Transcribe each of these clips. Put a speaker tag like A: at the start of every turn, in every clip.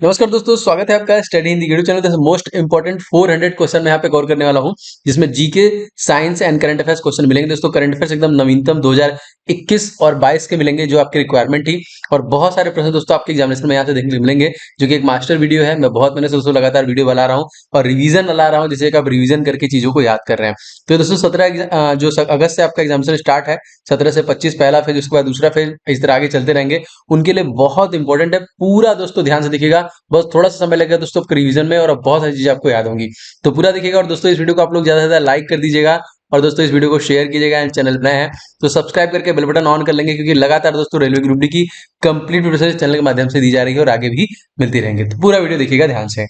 A: नमस्कार दोस्तों, स्वागत है आपका स्टडी हिंदी वीडियो चैनल। जैसे मोस्ट इंपॉर्टेंट 400 क्वेश्चन मैं यहाँ पे कवर करने वाला हूँ, जिसमें GK, science and current affairs question मिलेंगे। दोस्तों करंट अफेयर्स एकदम नवीनतम 2021 और 22 के मिलेंगे, जो आपकी रिक्वायरमेंट थी। और बहुत सारे प्रश्न दोस्तों आपके एग्जामिनेशन में यहाँ से देखने को मिलेंगे, जो कि एक मास्टर वीडियो है। मैं बहुत महीने से दोस्तों लगातार वीडियो बना रहा हूँ और रिवीजन ला रहा हूँ, जिसे आप रिवीजन करके चीजों को याद कर रहे हैं। तो दोस्तों 17 अगस्त से आपका एग्जामिनेशन स्टार्ट है। 17 से 25 पहला फेज, उसके बाद दूसरा फेज, इस तरह आगे चलते रहेंगे। उनके लिए बहुत इंपॉर्टेंट है, पूरा दोस्तों ध्यान से देखिएगा। बस थोड़ा सा समय लगेगा दोस्तों आपको रिवीजन में, और अब बहुत सारी चीजें आपको याद होंगी। तो पूरा देखिएगा। और दोस्तों इस वीडियो को आप लोग ज्यादा से ज्यादा लाइक कर दीजिएगा, और दोस्तों इस वीडियो को शेयर कीजिएगा। एंड चैनल नए हैं तो सब्सक्राइब करके बेल बटन ऑन कर लेंगे, क्योंकि लगातार दोस्तों रेलवे ग्रुप डी की कंप्लीट प्रोसेस चैनल के माध्यम से दी जा रही है और आगे भी मिलती रहेंगे। तो पूरा वीडियो देखिएगा ध्यान से।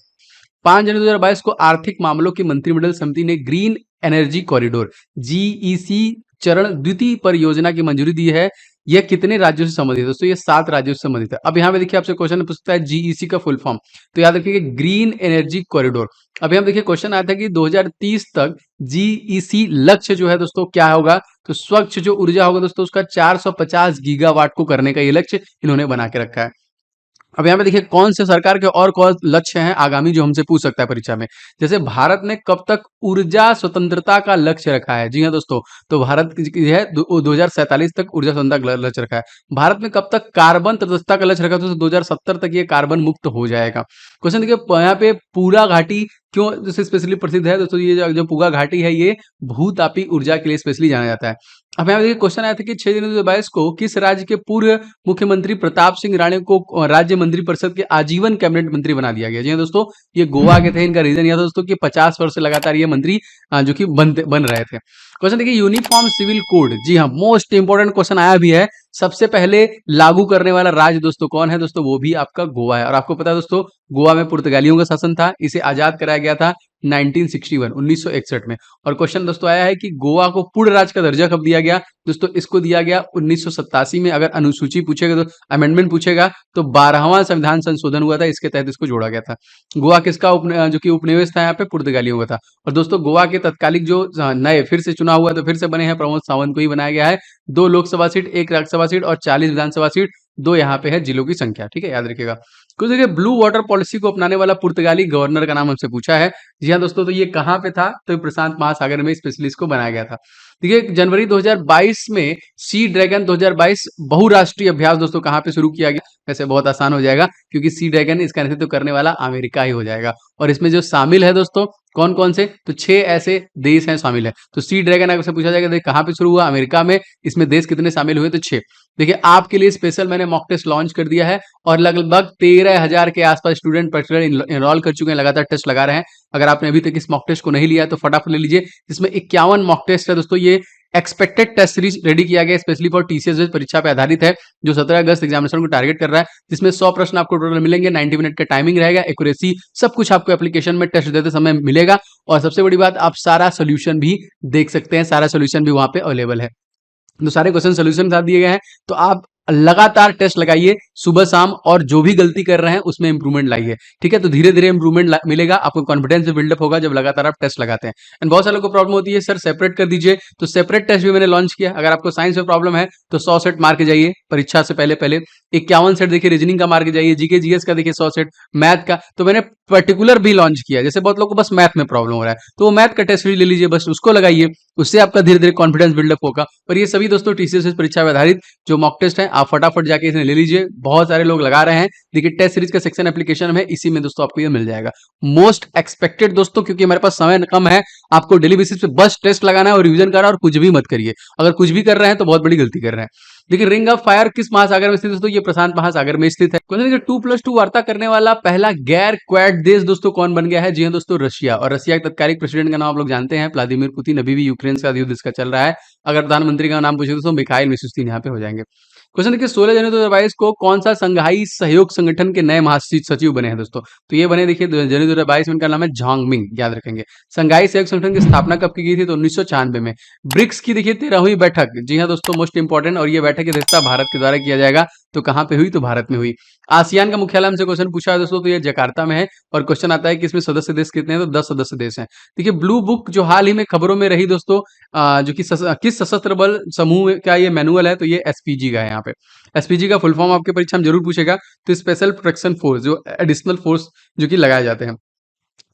A: 5 जनवरी 2022 को आर्थिक मामलों की मंत्रिमंडल समिति ने ग्रीन एनर्जी कॉरिडोर जीईसी चरण द्वितीय परियोजना की मंजूरी दी है। यह कितने राज्यों से संबंधित है? दोस्तों ये 7 राज्यों से संबंधित है। अब यहाँ पे देखिए आपसे क्वेश्चन पूछता है जीईसी का फुल फॉर्म, तो याद रखिए ग्रीन एनर्जी कॉरिडोर। अभी हम देखिए क्वेश्चन आया था कि 2030 तक जीईसी लक्ष्य जो है दोस्तों क्या होगा, तो स्वच्छ जो ऊर्जा होगा दोस्तों उसका 450 गीगावाट को करने का ये लक्ष्य इन्होंने बना के रखा है। अब यहाँ पे देखिए कौन से सरकार के और कौन लक्ष्य हैं आगामी, जो हमसे पूछ सकता है परीक्षा में। जैसे भारत ने कब तक ऊर्जा स्वतंत्रता का लक्ष्य रखा है? जी हाँ दोस्तों, तो भारत की है 2047 तक ऊर्जा स्वतंत्रता का लक्ष्य रखा है। भारत में कब तक कार्बन तटस्थता का लक्ष्य रखा, तो 2070 तक ये कार्बन मुक्त हो जाएगा। क्वेश्चन देखिए यहाँ पे पूरा घाटी क्यों जैसे स्पेशली प्रसिद्ध है दोस्तों, ये जो पूरा घाटी है ये भूतापी ऊर्जा के लिए स्पेशली जाना जाता है। अब यहाँ देखिए क्वेश्चन आया था कि 6 जनवरी 2022 को किस राज्य के पूर्व मुख्यमंत्री प्रताप सिंह राणे को राज्य मंत्रिपरिषद के आजीवन कैबिनेट मंत्री बना दिया गया? जी हाँ दोस्तों, ये गोवा के थे। इनका रीजन यह था दोस्तों कि 50 वर्ष से लगातार ये मंत्री जो कि बन रहे थे। क्वेश्चन देखिए यूनिफॉर्म सिविल कोड, जी हाँ मोस्ट इंपोर्टेंट क्वेश्चन आया भी है। सबसे पहले लागू करने वाला राज्य दोस्तों कौन है? दोस्तों वो भी आपका गोवा है। और आपको पता है दोस्तों गोवा में पुर्तगालियों का शासन था, इसे आजाद कराया गया था 1961 में। और क्वेश्चन दोस्तों आया है कि गोवा को पूर्ण राज्य का दर्जा कब दिया गया? दोस्तों इसको दिया गया 1987 में। अगर अनुसूची पूछेगा तो अमेंडमेंट पूछेगा तो 12वां संविधान संशोधन हुआ था, इसके तहत इसको जोड़ा गया था। गोवा किसका जो कि उपनिवेश था यहाँ पे? पुर्तगालियों का था। और दोस्तों गोवा के तत्कालिक जो नए फिर से चुनाव हुआ तो फिर से बने हैं प्रमोद सावंत को ही बनाया गया है। 2 लोकसभा सीट, 1 राज्यसभा सीट और 40 विधानसभा सीट, 2 यहाँ पे है जिलों की संख्या। ठीक है, याद रखिएगा। कुछ देखिए ब्लू वाटर पॉलिसी को अपनाने वाला पुर्तगाली गवर्नर का नाम हमसे पूछा है। जी हाँ दोस्तों, तो ये कहाँ पे था? तो प्रशांत महासागर में स्पेशली इसको बनाया गया था। देखिए जनवरी 2022 में सी ड्रैगन 2022 बहुराष्ट्रीय अभ्यास दोस्तों कहाँ पे शुरू किया गया? वैसे बहुत आसान हो जाएगा, क्योंकि सी ड्रैगन इसका नेतृत्व करने वाला अमेरिका ही हो जाएगा। और इसमें जो शामिल है दोस्तों कौन कौन से, तो 6 ऐसे देश हैं शामिल है। तो सी ड्रैगन अगर से पूछा जाएगा कहाँ पे शुरू हुआ? अमेरिका में। इसमें देश कितने शामिल हुए? तो 6। देखिए आपके लिए स्पेशल मैंने मॉक टेस्ट लॉन्च कर दिया है, और लगभग 13,000 के आसपास स्टूडेंट पर्टिकुलर इनरोल कर चुके हैं, लगातार टेस्ट लगा रहे हैं। अगर आपने अभी तक इस मॉक टेस्ट को नहीं लिया तो फटाफट ले लीजिए। इसमें 51 मॉक टेस्ट है दोस्तों। ये एक्सपेक्टेड टेस्ट सीरीज रेडी किया गया स्पेशली फॉर टीसीएस परीक्षा पे आधारित है, जो 17 अगस्त एग्जामिनेशन को टारगेट कर रहा है। जिसमें 100 प्रश्न आपको टोटल मिलेंगे, 90 मिनट का टाइमिंग रहेगा, एक्यूरेसी सब कुछ आपको एप्लीकेशन में टेस्ट देते समय मिलेगा। और सबसे बड़ी बात, आप सारा सोल्यूशन भी देख सकते हैं, सारा सोल्यूशन भी वहां पे अवेलेबल है। तो सारे क्वेश्चन सोल्यूशन साथ दिए गए हैं। तो आप लगातार टेस्ट लगाइए सुबह शाम, और जो भी गलती कर रहे हैं उसमें इंप्रूवमेंट लाइए। ठीक है, तो धीरे धीरे इंप्रूवमेंट मिलेगा आपको, कॉन्फिडेंस भी बिल्डअप होगा जब लगातार आप टेस्ट लगाते हैं। एंड बहुत सारे लोगों को प्रॉब्लम होती है सर सेपरेट कर दीजिए, तो सेपरेट टेस्ट भी मैंने लॉन्च किया। अगर आपको साइंस में प्रॉब्लम है तो 100 सेट मार के जाइए परीक्षा से पहले पहले। 51 सेट देखिए रीजनिंग का मार के जाइए, जीके जीएस का देखिए 100 सेट, मैथ का तो मैंने पर्टिकुलर भी लॉन्च किया। जैसे बहुत लोगों को बस मैथ में प्रॉब्लम हो रहा है तो वो मैथ का टेस्ट भी ले लीजिए, बस उसको लगाइए, उससे आपका धीरे धीरे कॉन्फिडेंस बिल्डअप होगा। और ये सभी दोस्तों टीसीएस परीक्षा पर आधारित जो मॉक टेस्ट है, आप फटाफट जाके इसे ले लीजिए। बहुत सारे लोग लगा रहे हैं। देखिए टेस्ट सीरीज का सेक्शन एप्लीकेशन है, इसी में दोस्तों आपको ये मिल जाएगा। मोस्ट एक्सपेक्टेड दोस्तों, क्योंकि हमारे पास समय कम है, आपको डेली बेसिस पे बस टेस्ट लगाना है और रिवीजन करना है, और कुछ भी मत करिए। अगर कुछ भी कर रहे हैं तो बहुत बड़ी गलती कर रहे हैं। देखिए रिंग ऑफ फायर किस महासागर में स्थित है दोस्तों? ये प्रशांत महासागर में स्थित है। क्वेश्चन देखिए 2+2 वार्ता करने वाला पहला गैर क्वाड देश दोस्तों कौन बन गया है? जी हाँ दोस्तों, रशिया। और रशिया के तत्कालिक प्रेसिडेंट का नाम आप लोग जानते हैं, व्लादिमीर पुतिन। अभी भी यूक्रेन का युद्ध इसका चल रहा है। अगर प्रधानमंत्री का नाम पूछे तो मिखाइल मिशुस्तिन यहाँ पे हो जाएंगे। क्वेश्चन देखिए 16 जनवरी 2022 को कौन सा संघाई सहयोग संगठन के नए महासचिव बने हैं दोस्तों? तो ये बने देखिए जनवरी 2022 में, इनका नाम है झांग मिंग, याद रखेंगे। संघाई सहयोग संगठन की स्थापना कब की गई थी? तो 1996 में। ब्रिक्स की देखिए 13वीं बैठक, जी हाँ दोस्तों मोस्ट इंपॉर्टेंट, और ये बैठक की अध्यक्षता भारत के द्वारा किया जाएगा। तो कहाँ पे हुई, तो भारत में हुई। आसियान का मुख्यालय हमसे क्वेश्चन पूछा है दोस्तों, तो ये जकार्ता में है। और क्वेश्चन आता है कि इसमें सदस्य देश कितने हैं, तो 10 सदस्य देश हैं। देखिए ब्लू बुक जो हाल ही में खबरों में रही दोस्तों, जो कि किस सशस्त्र बल समूह का ये मैनुअल है, तो ये एसपीजी का है। यहाँ पे एसपीजी का फुल फॉर्म आपके परीक्षा में जरूर पूछेगा, तो स्पेशल प्रोटेक्शन फोर्स, जो एडिशनल फोर्स जो कि लगाए जाते हैं।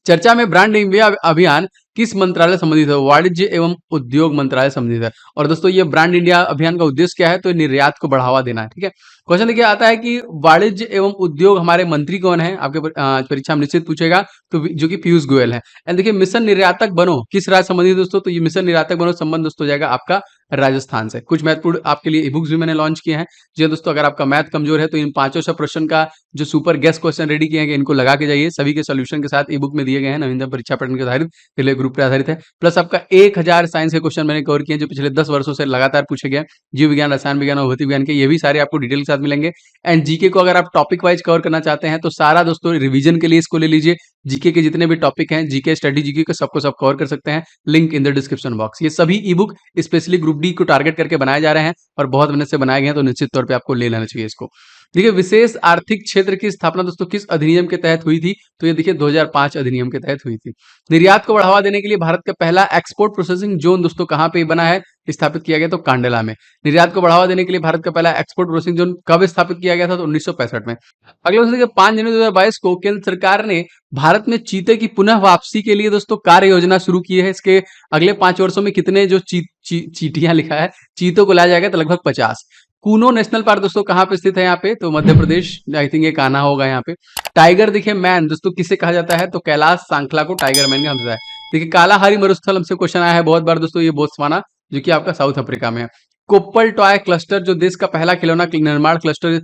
A: चर्चा में ब्रांड इंडिया अभियान किस मंत्रालय संबंधित है, वाणिज्य एवं उद्योग मंत्रालय संबंधित है। और दोस्तों ये ब्रांड इंडिया अभियान का उद्देश्य क्या है, तो निर्यात को बढ़ावा देना है। ठीक है, क्वेश्चन देखिए आता है कि वाणिज्य एवं उद्योग हमारे मंत्री कौन है, आपके परीक्षा में निश्चित पूछेगा, तो जो कि पीयूष गोयल है। एंड देखिए मिशन निर्यातक बनो किस राज्य संबंधित दोस्तों, तो ये मिशन निर्यातक बनो संबंध दोस्तों हो जाएगा आपका राजस्थान से। कुछ महत्वपूर्ण आपके लिए ई बुक्स भी मैंने लॉन्च किए हैं। जी हाँ दोस्तों, अगर आपका मैथ कमजोर है तो इन 500 प्रश्न का जो सुपर गेस्ट क्वेश्चन रेडी किए हैं, इनको लगा के जाइए। सभी के सोल्यूशन के साथ ई बुक में दिए गए हैं, नवीनतम परीक्षा पैटर्न के आधारित, रेलवे ग्रुप पर आधारित है। प्लस आपका 1000 साइंस के क्वेश्चन मैंने कवर किए हैं, जो पिछले 10 वर्षों से लगातार पूछे गए, जीव विज्ञान, रसायन विज्ञान और भौतिक विज्ञान के, ये भी सारे आपको डिटेल के साथ मिलेंगे। एंड जीके को अगर आप टॉपिक वाइज कवर करना चाहते हैं, तो सारा दोस्तों रिवीजन के लिए इसको ले लीजिए। जीके के जितने भी टॉपिक हैं, जीके स्टडी जीके को सबको सब कवर कर सकते हैं, link in the description box. ये सभी ई बुक स्पेशली ग्रुप डी को टारगेट करके बनाए जा रहे हैं और बहुत मेहनत से बनाए गए हैं, तो निश्चित तौर पे आपको ले लेना चाहिए इसको। देखिए विशेष आर्थिक क्षेत्र की स्थापना दोस्तों किस अधिनियम के तहत हुई थी, तो ये देखिए 2005 अधिनियम के तहत हुई थी। निर्यात को बढ़ावा देने के लिए भारत का पहला एक्सपोर्ट प्रोसेसिंग जोन दोस्तों कहाँ पे बना है, स्थापित किया गया, तो कांडला में। निर्यात को बढ़ावा देने के लिए भारत का पहला एक्सपोर्ट प्रोसेसिंग जोन कब स्थापित किया गया था, तो 1965 में। अगले क्वेश्चन देखिए 5 जनवरी 2022 को केंद्र सरकार ने भारत में चीते की पुनः वापसी के लिए दोस्तों कार्य योजना शुरू की है। इसके अगले 5 वर्षों में कितने जो चीटियां लिखा है, चीतों को लाया जाएगा, तो लगभग 50। कूनो नेशनल पार्क दोस्तों कहाँ पे स्थित है, यहाँ पे, तो मध्य प्रदेश। आई थिंक ये कान्हा होगा यहाँ पे। टाइगर देखिए मैन दोस्तों किसे कहा जाता है, तो कैलाश सांखला को टाइगर मैन का हमसे है। देखिए कालाहारी मरुस्थल हमसे क्वेश्चन आया है बहुत बार दोस्तों, ये बोत्सवाना जो कि आपका साउथ अफ्रीका में है। कोप्पल टॉय क्लस्टर जो देश का पहला खिलौना निर्माण क्लस्टर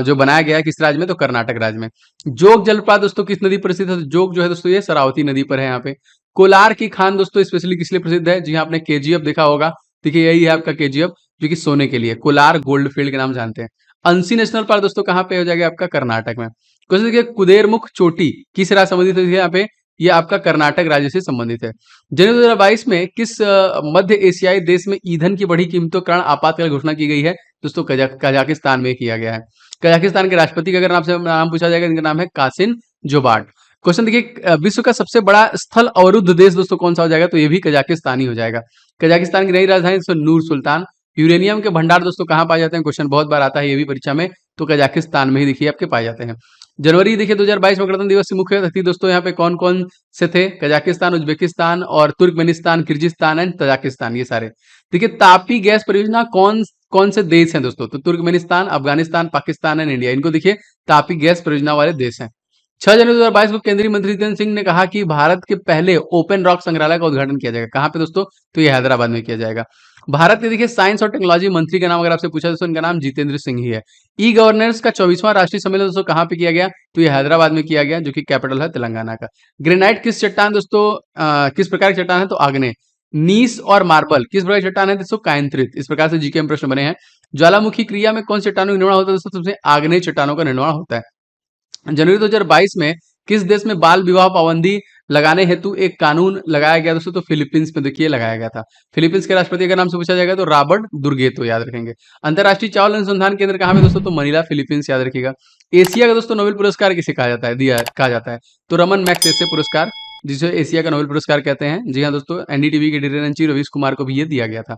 A: जो बनाया गया है, किस राज्य में, तो कर्नाटक राज्य में। जोग जलप्रपात दोस्तों किस नदी पर स्थित है, जोग जो है दोस्तों ये शरावती नदी पर है यहाँ पे। कोलार की खान दोस्तों स्पेशली किस लिए प्रसिद्ध है, जी हाँ आपने केजीएफ देखा होगा। देखिए यही है आपका केजीएफ, जो कि सोने के लिए, कोलार गोल्ड फील्ड के नाम जानते हैं। अंसी नेशनल पार्क दोस्तों कहाँ पे हो जाएगा, आपका कर्नाटक में। क्वेश्चन देखिए कुदेरमुख चोटी किस राज्य संबंधित है, यहाँ पे ये आपका कर्नाटक राज्य से संबंधित है। जनवरी 2022 में किस मध्य एशियाई देश में ईंधन की बढ़ी कीमतों के कारण आपातकाल घोषणा की गई है, दोस्तों कजाकिस्तान में किया गया है। कजाकिस्तान के राष्ट्रपति का अगर आपसे नाम पूछा जाएगा, इनका नाम है कासिम जोबार्ड। क्वेश्चन देखिए विश्व का सबसे बड़ा स्थल अवरुद्ध देश दोस्तों कौन सा हो जाएगा, तो ये भी कजाकिस्तान ही हो जाएगा। कजाकिस्तान की नई राजधानी दोस्तों नूर सुल्तान। यूरेनियम के भंडार दोस्तों कहाँ पाए जाते हैं, क्वेश्चन बहुत बार आता है ये भी परीक्षा में, तो कजाकिस्तान में ही देखिए आपके पाए जाते हैं। जनवरी देखिए 2022 में गणतंत्र दिवस की मुख्य अतिथि दोस्तों यहाँ पे कौन कौन से थे, कजाकिस्तान, उज्बेकिस्तान और तुर्कमेनिस्तान, किर्गिस्तान एंड तजाकिस्तान, ये सारे। देखिए तापी गैस परियोजना कौन कौन से देश हैं दोस्तों, तो Turkmenistan, Afghanistan, Pakistan and India, इनको देखिए तापी गैस परियोजना वाले देश हैं। 6 जनवरी 2022 को केंद्रीय मंत्री जितेंद्र सिंह ने कहा कि भारत के पहले ओपन रॉक संग्रहालय का उद्घाटन किया जाएगा, कहाँ पे दोस्तों, तो ये हैदराबाद में किया जाएगा। भारत के देखिए साइंस और टेक्नोलॉजी मंत्री का नाम अगर आपसे पूछा दोस्तों, इनका नाम जितेंद्र सिंह ही है। ई गवर्नेंस का 24वां राष्ट्रीय सम्मेलन दोस्तों कहाँ पे किया गया, तो ये हैदराबाद में किया गया, जो कि कैपिटल है तेलंगाना का। ग्रेनाइट किस चट्टान दोस्तों, किस प्रकार की चट्टान है, तो आग्नेय। नीस और मार्बल किस प्रकार की चट्टान है दोस्तों, कायंत्रित। इस प्रकार से जीके में प्रश्न बने हैं। ज्वालामुखी क्रिया में कौन चट्टानों का निर्माण होता है दोस्तों, सबसे आग्नेय चट्टानों का निर्माण होता है। जनवरी 2022 में किस देश में बाल विवाह पाबंदी लगाने हेतु एक कानून लगाया गया दोस्तों, तो फिलीपींस में देखिए लगाया गया था। फिलीपींस के राष्ट्रपति का नाम से पूछा जाएगा, तो रॉबर्ट दुर्गेतो, याद रखेंगे। अंतरराष्ट्रीय चावल अनुसंधान केंद्र कहाँ पे दोस्तों, तो मनीला फिलीपींस, याद रखिएगा। एशिया का दोस्तों नोबेल पुरस्कार किसे कहा जाता है, कहा जाता है, तो रमन मैग्सेसे पुरस्कार, जिसे एशिया का नोबेल पुरस्कार कहते हैं। जी हाँ दोस्तों, एनडीटीवी के editor in chief Ravish Kumar को भी ये दिया गया था।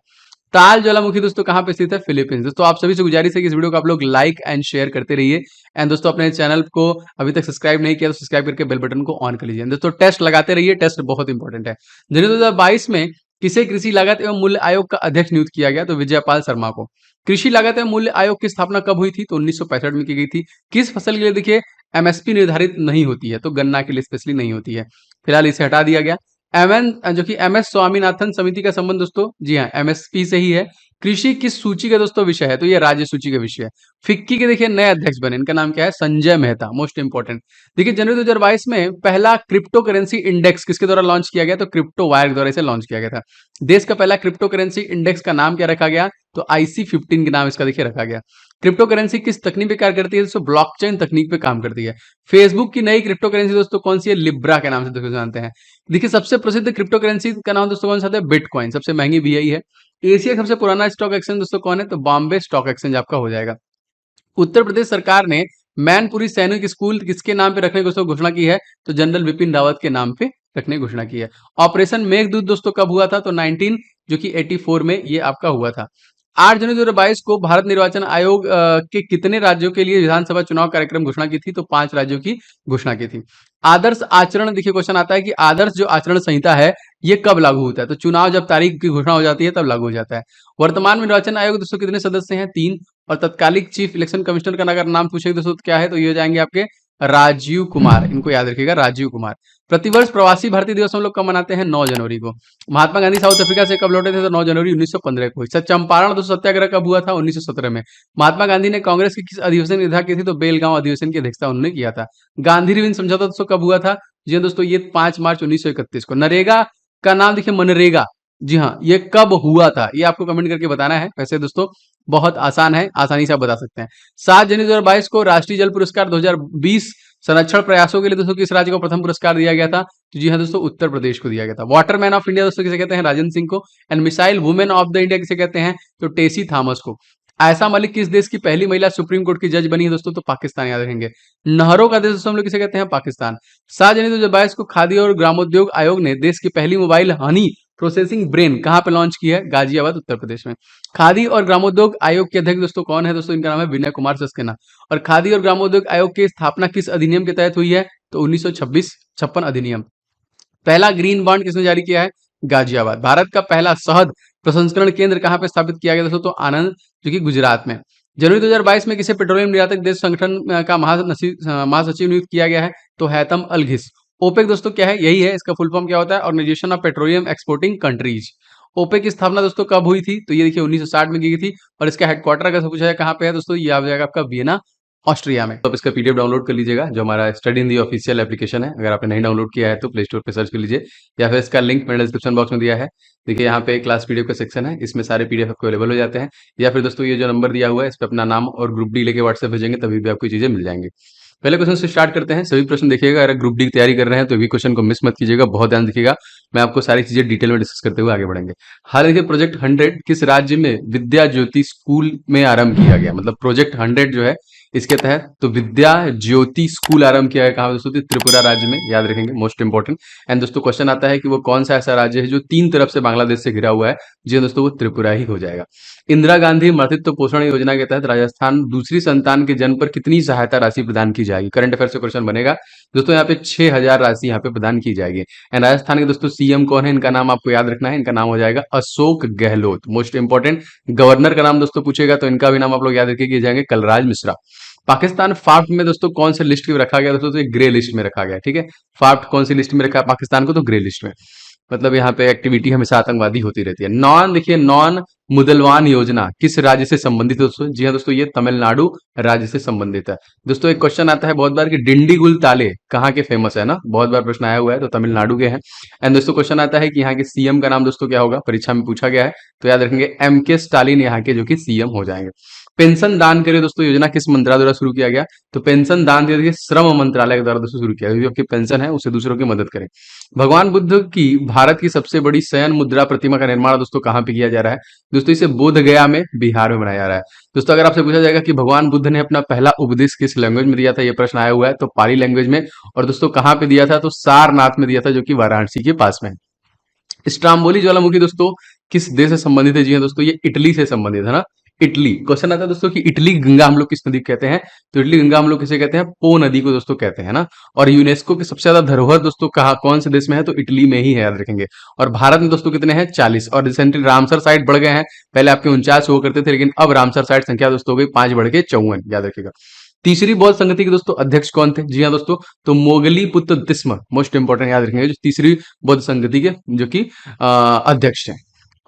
A: ताल ज्वालामुखी दोस्तों कहाँ पे स्थित है, फिलीपींस। दोस्तों आप सभी से गुजारिश है कि इस वीडियो को आप लोग लाइक एंड शेयर करते रहिए। एंड दोस्तों अपने चैनल को अभी तक सब्सक्राइब नहीं किया तो सब्सक्राइब करके बेल बटन को ऑन कर लीजिए। दोस्तों टेस्ट लगाते रहिए, टेस्ट बहुत इंपॉर्टेंट है। जनवरी 2022 में किसे कृषि लागत एवं मूल्य आयोग का अध्यक्ष नियुक्त किया गया, तो विजयपाल शर्मा को। कृषि लागत एवं मूल्य आयोग की स्थापना कब हुई थी, तो 1965 में की गई थी। किस फसल के लिए देखिए एमएसपी निर्धारित नहीं होती है, तो गन्ना के लिए स्पेशली नहीं होती है, फिलहाल इसे हटा दिया गया। जो कि एम एस स्वामीनाथन समिति का संबंध दोस्तों, जी हाँ एमएसपी से ही है। कृषि किस सूची का दोस्तों विषय है, तो ये राज्य सूची का विषय है। फिक्की के देखिए नए अध्यक्ष बने, इनका नाम क्या है, संजय मेहता, मोस्ट इंपोर्टेंट। देखिए जनवरी 2022 में पहला क्रिप्टो करेंसी इंडेक्स किसके द्वारा लॉन्च किया गया, तो क्रिप्टो वायर के द्वारा इसे लॉन्च किया गया था। देश का पहला क्रिप्टो करेंसी इंडेक्स का नाम क्या रखा गया, तो IC15 के नाम इसका देखिए रखा गया। क्रिप्टो करेंसी किस तकनीक पे कार्य करती है दोस्तों, ब्लॉकचेन तकनीक पे काम करती है। फेसबुक की नई क्रिप्टो करेंसी दोस्तों कौन सी है, लिब्रा के नाम से दोस्तों जानते हैं। देखिए सबसे प्रसिद्ध क्रिप्टो करेंसी का नाम दोस्तों कौन सा है, बिटकॉइन, सबसे महंगी भी यही है। एशिया का सबसे पुराना स्टॉक एक्सचेंज दोस्तों कौन है, तो बॉम्बे स्टॉक एक्सचेंज आपका हो जाएगा। उत्तर प्रदेश सरकार ने मैनपुरी सैनिक स्कूल किसके नाम पे रखने की दोस्तों घोषणा की है? तो जनरल बिपिन रावत के नाम पे रखने की घोषणा की है। ऑपरेशन मेघदूत दोस्तों कब हुआ था? तो 19 जो कि 84 में ये आपका हुआ था। 8 जनवरी 2022 को भारत निर्वाचन आयोग के कितने राज्यों के लिए विधानसभा चुनाव कार्यक्रम घोषणा की थी? तो 5 राज्यों की घोषणा की थी। आदर्श आचरण देखिए क्वेश्चन आता है कि आदर्श जो आचरण संहिता है ये कब लागू होता है? तो चुनाव जब तारीख की घोषणा हो जाती है तब लागू हो जाता है। वर्तमान में निर्वाचन आयोग दोस्तों कितने सदस्य हैं? 3। और तत्कालिक चीफ इलेक्शन कमिश्नर का अगर नाम पूछेगा दोस्तों तो क्या है? तो ये हो जाएंगे आपके राजीव कुमार। इनको याद रखिएगा, राजीव कुमार। प्रतिवर्ष प्रवासी भारतीय दिवस हम लोग कब मनाते हैं? 9 जनवरी को। महात्मा गांधी साउथ अफ्रीका से कब लौटे थे? तो 9 जनवरी 1915 को। चंपारण दोस्तों सत्याग्रह कब हुआ था? 1917 में। महात्मा गांधी ने कांग्रेस की किस अधिवेशन की अध्यक्षता की थी? तो बेलगांव अधिवेशन की अध्यक्षता उन्होंने किया था। गांधी रिविन समझौता दोस्तों कब हुआ था? जी हाँ दोस्तों, ये 5 मार्च 1931 को। नरेगा का नाम देखिए मनरेगा। जी हाँ, ये कब हुआ था? ये आपको कमेंट करके बताना है। वैसे दोस्तों बहुत आसान है, आसानी से आप बता सकते हैं। 7 जनवरी 2022 को राष्ट्रीय जल पुरस्कार 2020 संरक्षण प्रयासों के लिए दोस्तों किस राज्य को प्रथम पुरस्कार दिया गया था? तो जी हाँ दोस्तों, उत्तर प्रदेश को दिया गया था। वाटरमैन ऑफ इंडिया दोस्तों किसे कहते हैं? राजेंद्र सिंह को। And missile women of the India किसे कहते हैं? तो टेसी थॉमस को। आयशा मलिक किस देश की पहली महिला सुप्रीम कोर्ट की जज बनी है दोस्तों? तो पाकिस्तान, याद रखेंगे। नहरों का देश दोस्तों हम लोग किसे कहते हैं? पाकिस्तान। 7 जनवरी 2022 को खादी और ग्रामोद्योग आयोग ने देश की पहली मोबाइल हनी प्रोसेसिंग ब्रेन कहां पे लॉन्च की है? गाजियाबाद उत्तर प्रदेश में। खादी और ग्रामोद्योग आयोग के अध्यक्ष दोस्तों कौन है? दोस्तों इनका नाम है विनय कुमार सक्सेना। और खादी और ग्रामोद्योग आयोग की स्थापना किस अधिनियम के तहत हुई है? तो 1956 अधिनियम। पहला ग्रीन बॉन्ड किसने जारी किया है? गाजियाबाद। भारत का पहला शहद प्रसंस्करण केंद्र कहां पे स्थापित किया गया दोस्तों? तो आनंद जो कि गुजरात में। जनवरी 2022 में किसे पेट्रोलियम निर्यातक देश संगठन का महासचिव नियुक्त किया गया है? तो हैतम अल घिस। ओपेक दोस्तों क्या है? यही है, इसका फुल फॉर्म क्या होता है? Organization of petroleum exporting countries. OPEC की स्थापना दोस्तों कब हुई थी? तो ये देखिए 1960 में की गई थी। और इसका हेडक्वार्टर अगर पूछा जाए कहाँ पे है दोस्तों, ये आ जाएगा आपका वियना ऑस्ट्रिया में। तो आप इसका पीडीएफ डाउनलोड कर लीजिएगा, जो हमारा study in the official application है। अगर आपने नहीं डाउनलोड किया है तो प्ले स्टोर पे सर्च कर लीजिए, या फिर इसका लिंक मैंने डिस्क्रिप्शन बॉक्स में दिया है। देखिए यहाँ पे क्लास पीडीएफ का सेक्शन है, इसमें सारे पीडीएफ आपको अवेलेबल हो जाते हैं। या फिर दोस्तों ये जो नंबर दिया हुआ है इस पर अपना नाम और ग्रुप डी लेके व्हाट्सएप भेजेंगे, तभी भी आपको चीजें मिल जाएंगी। पहले क्वेश्चन से स्टार्ट करते हैं। सभी प्रश्न देखिएगा, अगर ग्रुप डी की तैयारी कर रहे हैं तो भी क्वेश्चन को मिस मत कीजिएगा, बहुत ध्यान देखिएगा। मैं आपको सारी चीजें डिटेल में डिस्कस करते हुए आगे बढ़ेंगे। हाल देखिए प्रोजेक्ट 100 किस राज्य में विद्या ज्योति स्कूल में आरंभ किया गया? मतलब प्रोजेक्ट 100 जो है इसके तहत तो विद्या ज्योति स्कूल आरंभ किया है कहाँ दोस्तों? तो त्रिपुरा राज्य में, याद रखेंगे, मोस्ट इंपॉर्टेंट। एंड दोस्तों क्वेश्चन आता है कि वो कौन सा ऐसा राज्य है जो 3 तरफ से बांग्लादेश से घिरा हुआ है? जी हाँ दोस्तों, वो त्रिपुरा ही हो जाएगा। इंदिरा गांधी मातृत्व पोषण योजना के तहत राजस्थान दूसरी संतान के जन्म पर कितनी सहायता राशि प्रदान की जाएगी? करंट अफेयर से क्वेश्चन बनेगा दोस्तों। यहाँ पे 6,000 राशि यहाँ पे प्रदान की जाएगी। एंड राजस्थान के दोस्तों सीएम कौन है? इनका नाम आपको याद रखना है, इनका नाम हो जाएगा Ashok Gehlot, most important. Governor का नाम दोस्तों पूछेगा तो इनका भी नाम आप लोग याद रखिए, जाएंगे कलराज मिश्रा। पाकिस्तान फाफ्ट में दोस्तों कौन से लिस्ट में रखा गया दोस्तों? तो ये ग्रे लिस्ट में रखा गया, ठीक है। फाफ्ट कौन सी लिस्ट में रखा है पाकिस्तान को? तो ग्रे लिस्ट में। मतलब यहाँ पे एक्टिविटी हमेशा आतंकवादी होती रहती है। नॉन देखिए, नॉन मुदलवान योजना किस राज्य से संबंधित है दोस्तों? जी हाँ दोस्तों, ये तमिलनाडु राज्य से संबंधित है। दोस्तों एक क्वेश्चन आता है बहुत बार कि डिंडीगुल ताले कहाँ के फेमस है ना, बहुत बार प्रश्न आया हुआ है, तो तमिलनाडु के हैं। एंड दोस्तों क्वेश्चन आता है कि यहाँ के सीएम का नाम दोस्तों क्या होगा? परीक्षा में पूछा गया है, तो याद रखेंगे एम के स्टालिन यहाँ के जो कि सीएम हो जाएंगे। पेंशन दान के लिए दोस्तों योजना किस मंत्रालय द्वारा शुरू किया गया? तो पेंशन दान के लिए श्रम मंत्रालय के द्वारा दोस्तों शुरू किया गया। जो आपकी पेंशन है उसे दूसरों की मदद करें। भगवान बुद्ध की भारत की सबसे बड़ी शयन मुद्रा प्रतिमा का निर्माण दोस्तों कहाँ पे किया जा रहा है? दोस्तों इसे बोध गया में, बिहार में बनाया जा रहा है। दोस्तों अगर आपसे पूछा जाएगा कि भगवान बुद्ध ने अपना पहला उपदेश किस लैंग्वेज में दिया था, ये प्रश्न आया हुआ है, तो पाली लैंग्वेज में। और दोस्तों कहाँ पे दिया था? तो सारनाथ में दिया था, जो कि वाराणसी के पास में। स्ट्राम्बोली ज्वालामुखी दोस्तों किस देश से संबंधित है? जी हाँ दोस्तों, ये इटली से संबंधित है ना। इटली क्वेश्चन आता है दोस्तों कि इटली गंगा हम लोग किस नदी को कहते हैं? तो इटली गंगा हम लोग किसे कहते हैं? पो नदी को दोस्तों कहते हैं ना। और यूनेस्को की सबसे ज्यादा धरोहर दोस्तों कहाँ, कौन से देश में है? तो इटली में ही है, याद रखेंगे। और भारत में दोस्तों कितने हैं? 40। और रिसेंटली रामसर साइट बढ़ गए हैं, पहले आपके 49 हुआ करते थे, लेकिन अब रामसर साइट संख्या दोस्तों हो गई 5 बढ़ के 54, याद रखिएगा। तीसरी बौद्ध संगति के दोस्तों अध्यक्ष कौन थे? जी हाँ दोस्तों, तो मोगली पुत्र तिस्म, मोस्ट इंपोर्टेंट, याद रखेंगे, जो तीसरी बौद्ध संगति के जो कि अध्यक्ष हैं।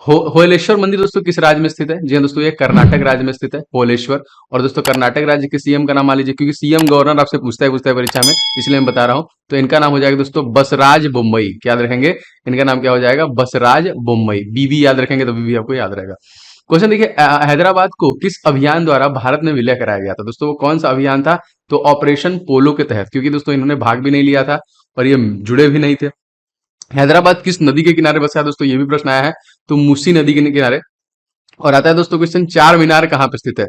A: होलेश्वर मंदिर दोस्तों किस राज्य में स्थित है? जी हाँ दोस्तों, ये कर्नाटक राज्य में स्थित है, होलेश्वर। और दोस्तों कर्नाटक राज्य के सीएम का नाम मान लीजिए, क्योंकि सीएम गवर्नर आपसे पूछता है परीक्षा में, इसलिए मैं बता रहा हूं। तो इनका नाम हो जाएगा दोस्तों बसराज बोम्मई, याद रखेंगे। इनका नाम क्या हो जाएगा? बसराज बोम्मई। बीबी याद रखेंगे तो बीबी आपको याद रहेगा। क्वेश्चन देखिए, हैदराबाद को किस अभियान द्वारा भारत में विलय कराया गया था? दोस्तों वो कौन सा अभियान था? तो ऑपरेशन पोलो के तहत, क्योंकि दोस्तों इन्होंने भाग भी नहीं लिया था और ये जुड़े भी नहीं थे। हैदराबाद किस नदी के किनारे बसा है दोस्तों? ये भी प्रश्न आया है, तो मूसी नदी के किनारे। और आता है दोस्तों क्वेश्चन, चार मीनार कहाँ पे स्थित है?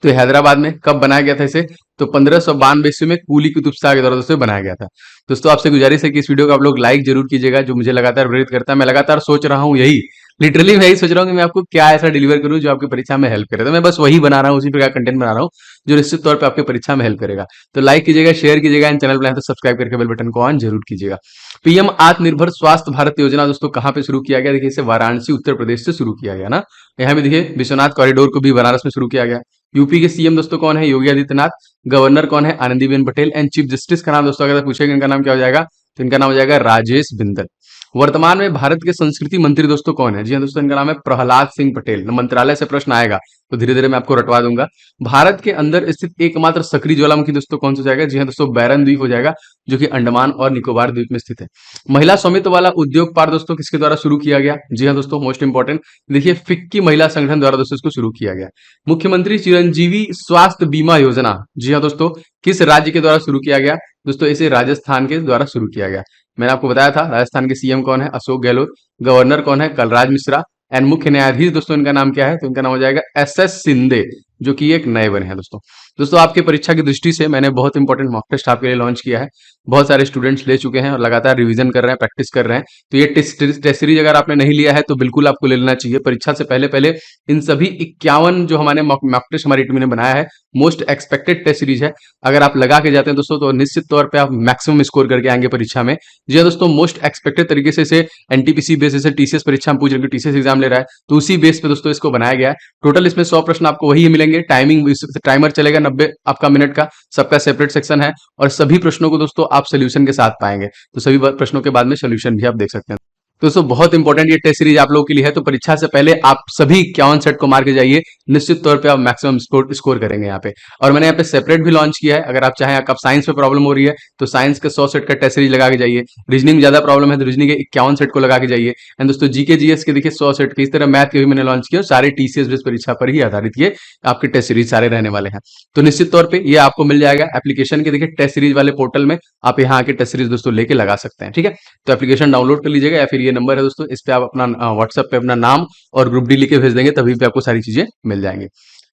A: तो ये हैदराबाद में कब बनाया गया था इसे? तो 1592 ईस्वी में कुली कुतुब शाह के द्वारा दोस्तों बनाया गया था। दोस्तों आपसे गुजारिश है कि इस वीडियो को आप लोग लाइक जरूर कीजिएगा, जो मुझे लगातार प्रेरित करता है। मैं लगातार सोच रहा हूँ यही, लिटरली मैं यही सोच रहा हूँ कि मैं आपको क्या ऐसा डिलीवर करूँ जो आपकी परीक्षा में हेल्प करे। तो मैं बस वही बना रहा हूँ, उसी प्रकार कंटेंट बना रहा हूँ जो निश्चित तौर पर आपकी परीक्षा में हेल्प करेगा। तो लाइक कीजिएगा, शेयर कीजिएगा, एंड चैनल पर आए तो सब्सक्राइब करके बेल बटन को ऑन जरूर कीजिएगा। पीएम आत्मनिर्भर स्वास्थ्य भारत योजना दोस्तों कहाँ पे शुरू किया गया? देखिए इसे वाराणसी उत्तर प्रदेश से शुरू किया गया ना। यहाँ भी देखिए विश्वनाथ कॉरिडोर को भी बनारस में शुरू किया गया। यूपी के सीएम दोस्तों कौन है? योगी आदित्यनाथ। गवर्नर कौन है? Anandiben Patel. And chief justice का नाम दोस्तों अगर पूछेगा इनका नाम क्या हो जाएगा, तो इनका नाम हो जाएगा राजेश बिंदल। वर्तमान में भारत के संस्कृति मंत्री दोस्तों कौन है? जी हाँ दोस्तों, इनका नाम है प्रहलाद सिंह पटेल। मंत्रालय से प्रश्न आएगा तो धीरे धीरे मैं आपको रटवा दूंगा। भारत के अंदर स्थित एकमात्र सक्रिय ज्वालामुखी दोस्तों कौन सा जाएगा? जी हाँ दोस्तों, बैरन द्वीप हो जाएगा, जो कि अंडमान और निकोबार द्वीप में स्थित है। महिला स्वामित्व वाला उद्योग पार्क दोस्तों किसके द्वारा शुरू किया गया? जी हाँ दोस्तों, मोस्ट इंपॉर्टेंट, देखिए फिक्की महिला संगठन द्वारा दोस्तों इसको शुरू किया गया। मुख्यमंत्री चिरंजीवी स्वास्थ्य बीमा योजना, जी हाँ दोस्तों, किस राज्य के द्वारा शुरू किया गया? दोस्तों इसे राजस्थान के द्वारा शुरू किया गया। मैंने आपको बताया था राजस्थान के सीएम कौन है? अशोक गहलोत। गवर्नर कौन है? कलराज मिश्रा। एंड मुख्य न्यायाधीश दोस्तों इनका नाम क्या है? तो इनका नाम हो जाएगा एस शिंदे, जो कि एक नए बने हैं दोस्तों। दोस्तों आपकी परीक्षा की दृष्टि से मैंने बहुत इंपॉर्टेंट मॉक टेस्ट आपके लिए लॉन्च किया है। बहुत सारे स्टूडेंट्स ले चुके हैं और लगातार रिवीजन कर रहे हैं, प्रैक्टिस कर रहे हैं। तो ये टेस्ट सीरीज अगर आपने नहीं लिया है तो बिल्कुल आपको ले लेना चाहिए। परीक्षा से पहले पहले इन सभी 51 जो हमारे मॉक टेस्ट हमारी टीम ने बनाया है, मोस्ट एक्सपेक्टेड टेस्ट सीरीज है। अगर आप लगा के जाते हैं दोस्तों तो निश्चित तौर पे आप मैक्सिमम स्कोर करके आएंगे परीक्षा में। जी हाँ दोस्तों, मोस्ट एक्सपेक्टेड तरीके से इसे एनटीपीसी बेस से टीसीएस परीक्षा में पूछ रहे, टीसीएस एग्जाम ले रहा है तो उसी बेस पे दोस्तों इसको बनाया गया है। टोटल इसमें 100 प्रश्न आपको वही मिलेंगे। टाइमिंग टाइमर चलेगा 90 आपका मिनट का, सबका सेपरेट सेक्शन है और सभी प्रश्नों को दोस्तों आप सोल्यूशन के साथ पाएंगे। तो सभी प्रश्नों के बाद में सोल्यूशन भी आप देख सकते हैं। दोस्तों बहुत इंपॉर्टेंट ये टेस्ट सीरीज आप लोगों के लिए है। तो परीक्षा से पहले आप सभी 51 सेट को मार के जाइए, निश्चित तौर पे आप मैक्सिमम स्कोर करेंगे यहाँ पे। और मैंने यहाँ पे सेपरेट भी लॉन्च किया है। अगर आप चाहें, आप साइंस में प्रॉब्लम हो रही है तो साइंस के 100 सेट का टेस्ट सीरीज लगा के जाइए। रीजनिंग में ज्यादा प्रॉब्लम है तो रीजनिंग के 51 सेट को लगा के जाइए। एंड दोस्तों जीके जीएस के देखिए 100 सेट के, इस तरह मैथ के भी मैंने लॉन्च किया। सारे टीसीएस बेस्ड परीक्षा पर ही आधारित ये आपके टेस्ट सीरीज सारे रहने वाले हैं। तो निश्चित तौर पर ये आपको मिल जाएगा एप्लीकेशन के देखिए टेस्ट सीरीज वाले पोर्टल में। आप यहाँ आके टेस्ट सीरीज दोस्तों लेके लगा सकते हैं, ठीक है। तो एप्लीकेशन डाउनलोड कर लीजिएगा या फिर ये नंबर है दोस्तों, इस पे आप अपना व्हाट्सएप पे अपना नाम और ग्रुप डी लिख के भेज देंगे, तभी पे आपको सारी चीजें मिल जाएंगी।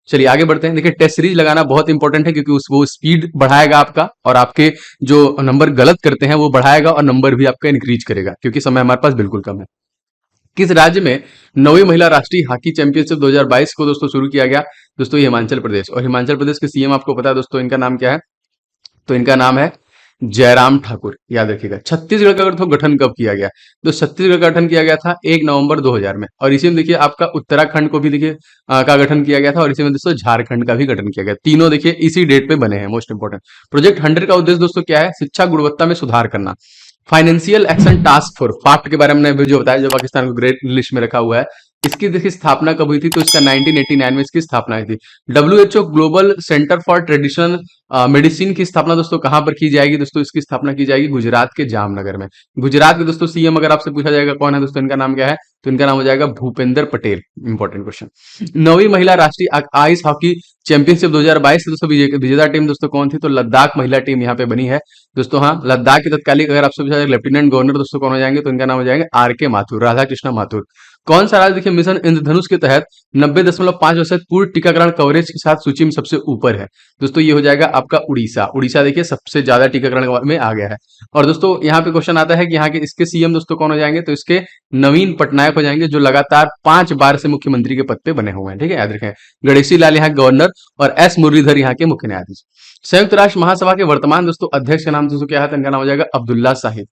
A: चलिए आगे बढ़ते हैं। देखिए टेस्ट सीरीज लगाना बहुत इंपॉर्टेंट है क्योंकि वो स्पीड बढ़ाएगा आपका, और आपके जो नंबर गलत करते हैं वो बढ़ाएगा और नंबर भी आपका इंक्रीज करेगा, क्योंकि समय हमारे पास बिल्कुल कम है। किस राज्य में 9वीं महिला राष्ट्रीय हॉकी चैंपियनशिप 2022 को दोस्तों शुरू किया गया? दोस्तों हिमाचल प्रदेश। और हिमाचल प्रदेश के सीएम आपको पता है दोस्तों, इनका नाम क्या है? तो इनका नाम है जयराम ठाकुर। याद रखिएगा। छत्तीसगढ़ का तो गठन कब किया गया? तो छत्तीसगढ़ का गठन किया गया था 1 नवंबर 2000 में। और इसी में देखिए आपका उत्तराखंड को भी देखिए का गठन किया गया था, और इसी में दोस्तों झारखंड का भी गठन किया गया। तीनों देखिए इसी डेट पे बने हैं। मोस्ट इंपोर्टेंट प्रोजेक्ट 100 का उद्देश्य दोस्तों क्या है? शिक्षा गुणवत्ता में सुधार करना। Financial action task force fast के बारे में भी जो बताया, जो पाकिस्तान को ग्रेट लिस्ट में रखा हुआ है, इसकी देखिए स्थापना कब हुई थी? तो इसका 1989 में इसकी स्थापना हुई थी। WHO global centre for traditional medicine की स्थापना दोस्तों कहां पर की जाएगी? दोस्तों इसकी स्थापना की जाएगी गुजरात के जामनगर में। गुजरात के दोस्तों सीएम अगर आपसे पूछा जाएगा कौन है दोस्तों, इनका नाम क्या है? तो इनका नाम हो जाएगा भूपेंद्र पटेल। Important question. 9वीं महिला राष्ट्रीय आइस हॉकी चैंपियनशिप 2022 दोस्तों विजेता टीम दोस्तों कौन थी? तो लद्दाख महिला टीम यहाँ पे बनी है दोस्तों। हाँ, लद्दाख के तत्कालीन अगर आपसे पूछा जाएगा लेफ्टिनेंट गवर्नर दोस्तों कौन हो जाएंगे? तो इनका नाम हो जाएगा आर.के. माथुर, राधा कृष्णा माथुर। कौन सा राज्य देखिए मिशन इंद्रधनुष के तहत 90.5% पूर्ण टीकाकरण कवरेज के साथ सूची में सबसे ऊपर है? दोस्तों ये हो जाएगा आपका उड़ीसा। उड़ीसा देखिए सबसे ज्यादा टीकाकरण में आ गया है। और दोस्तों यहाँ पे क्वेश्चन आता है कि यहाँ के इसके सीएम दोस्तों कौन हो जाएंगे? तो इसके नवीन पटनायक हो जाएंगे, जो लगातार 5 बार से मुख्यमंत्री के पद पे बने हुए हैं, ठीक है, याद रखें। गणेशी लाल यहाँ गवर्नर और एस मुरलीधर यहाँ के मुख्य न्यायाधीश। संयुक्त राष्ट्र महासभा के वर्तमान दोस्तों अध्यक्ष का नाम दोस्तों क्या है? तो इनका नाम हो जाएगा Abdullah Sahib.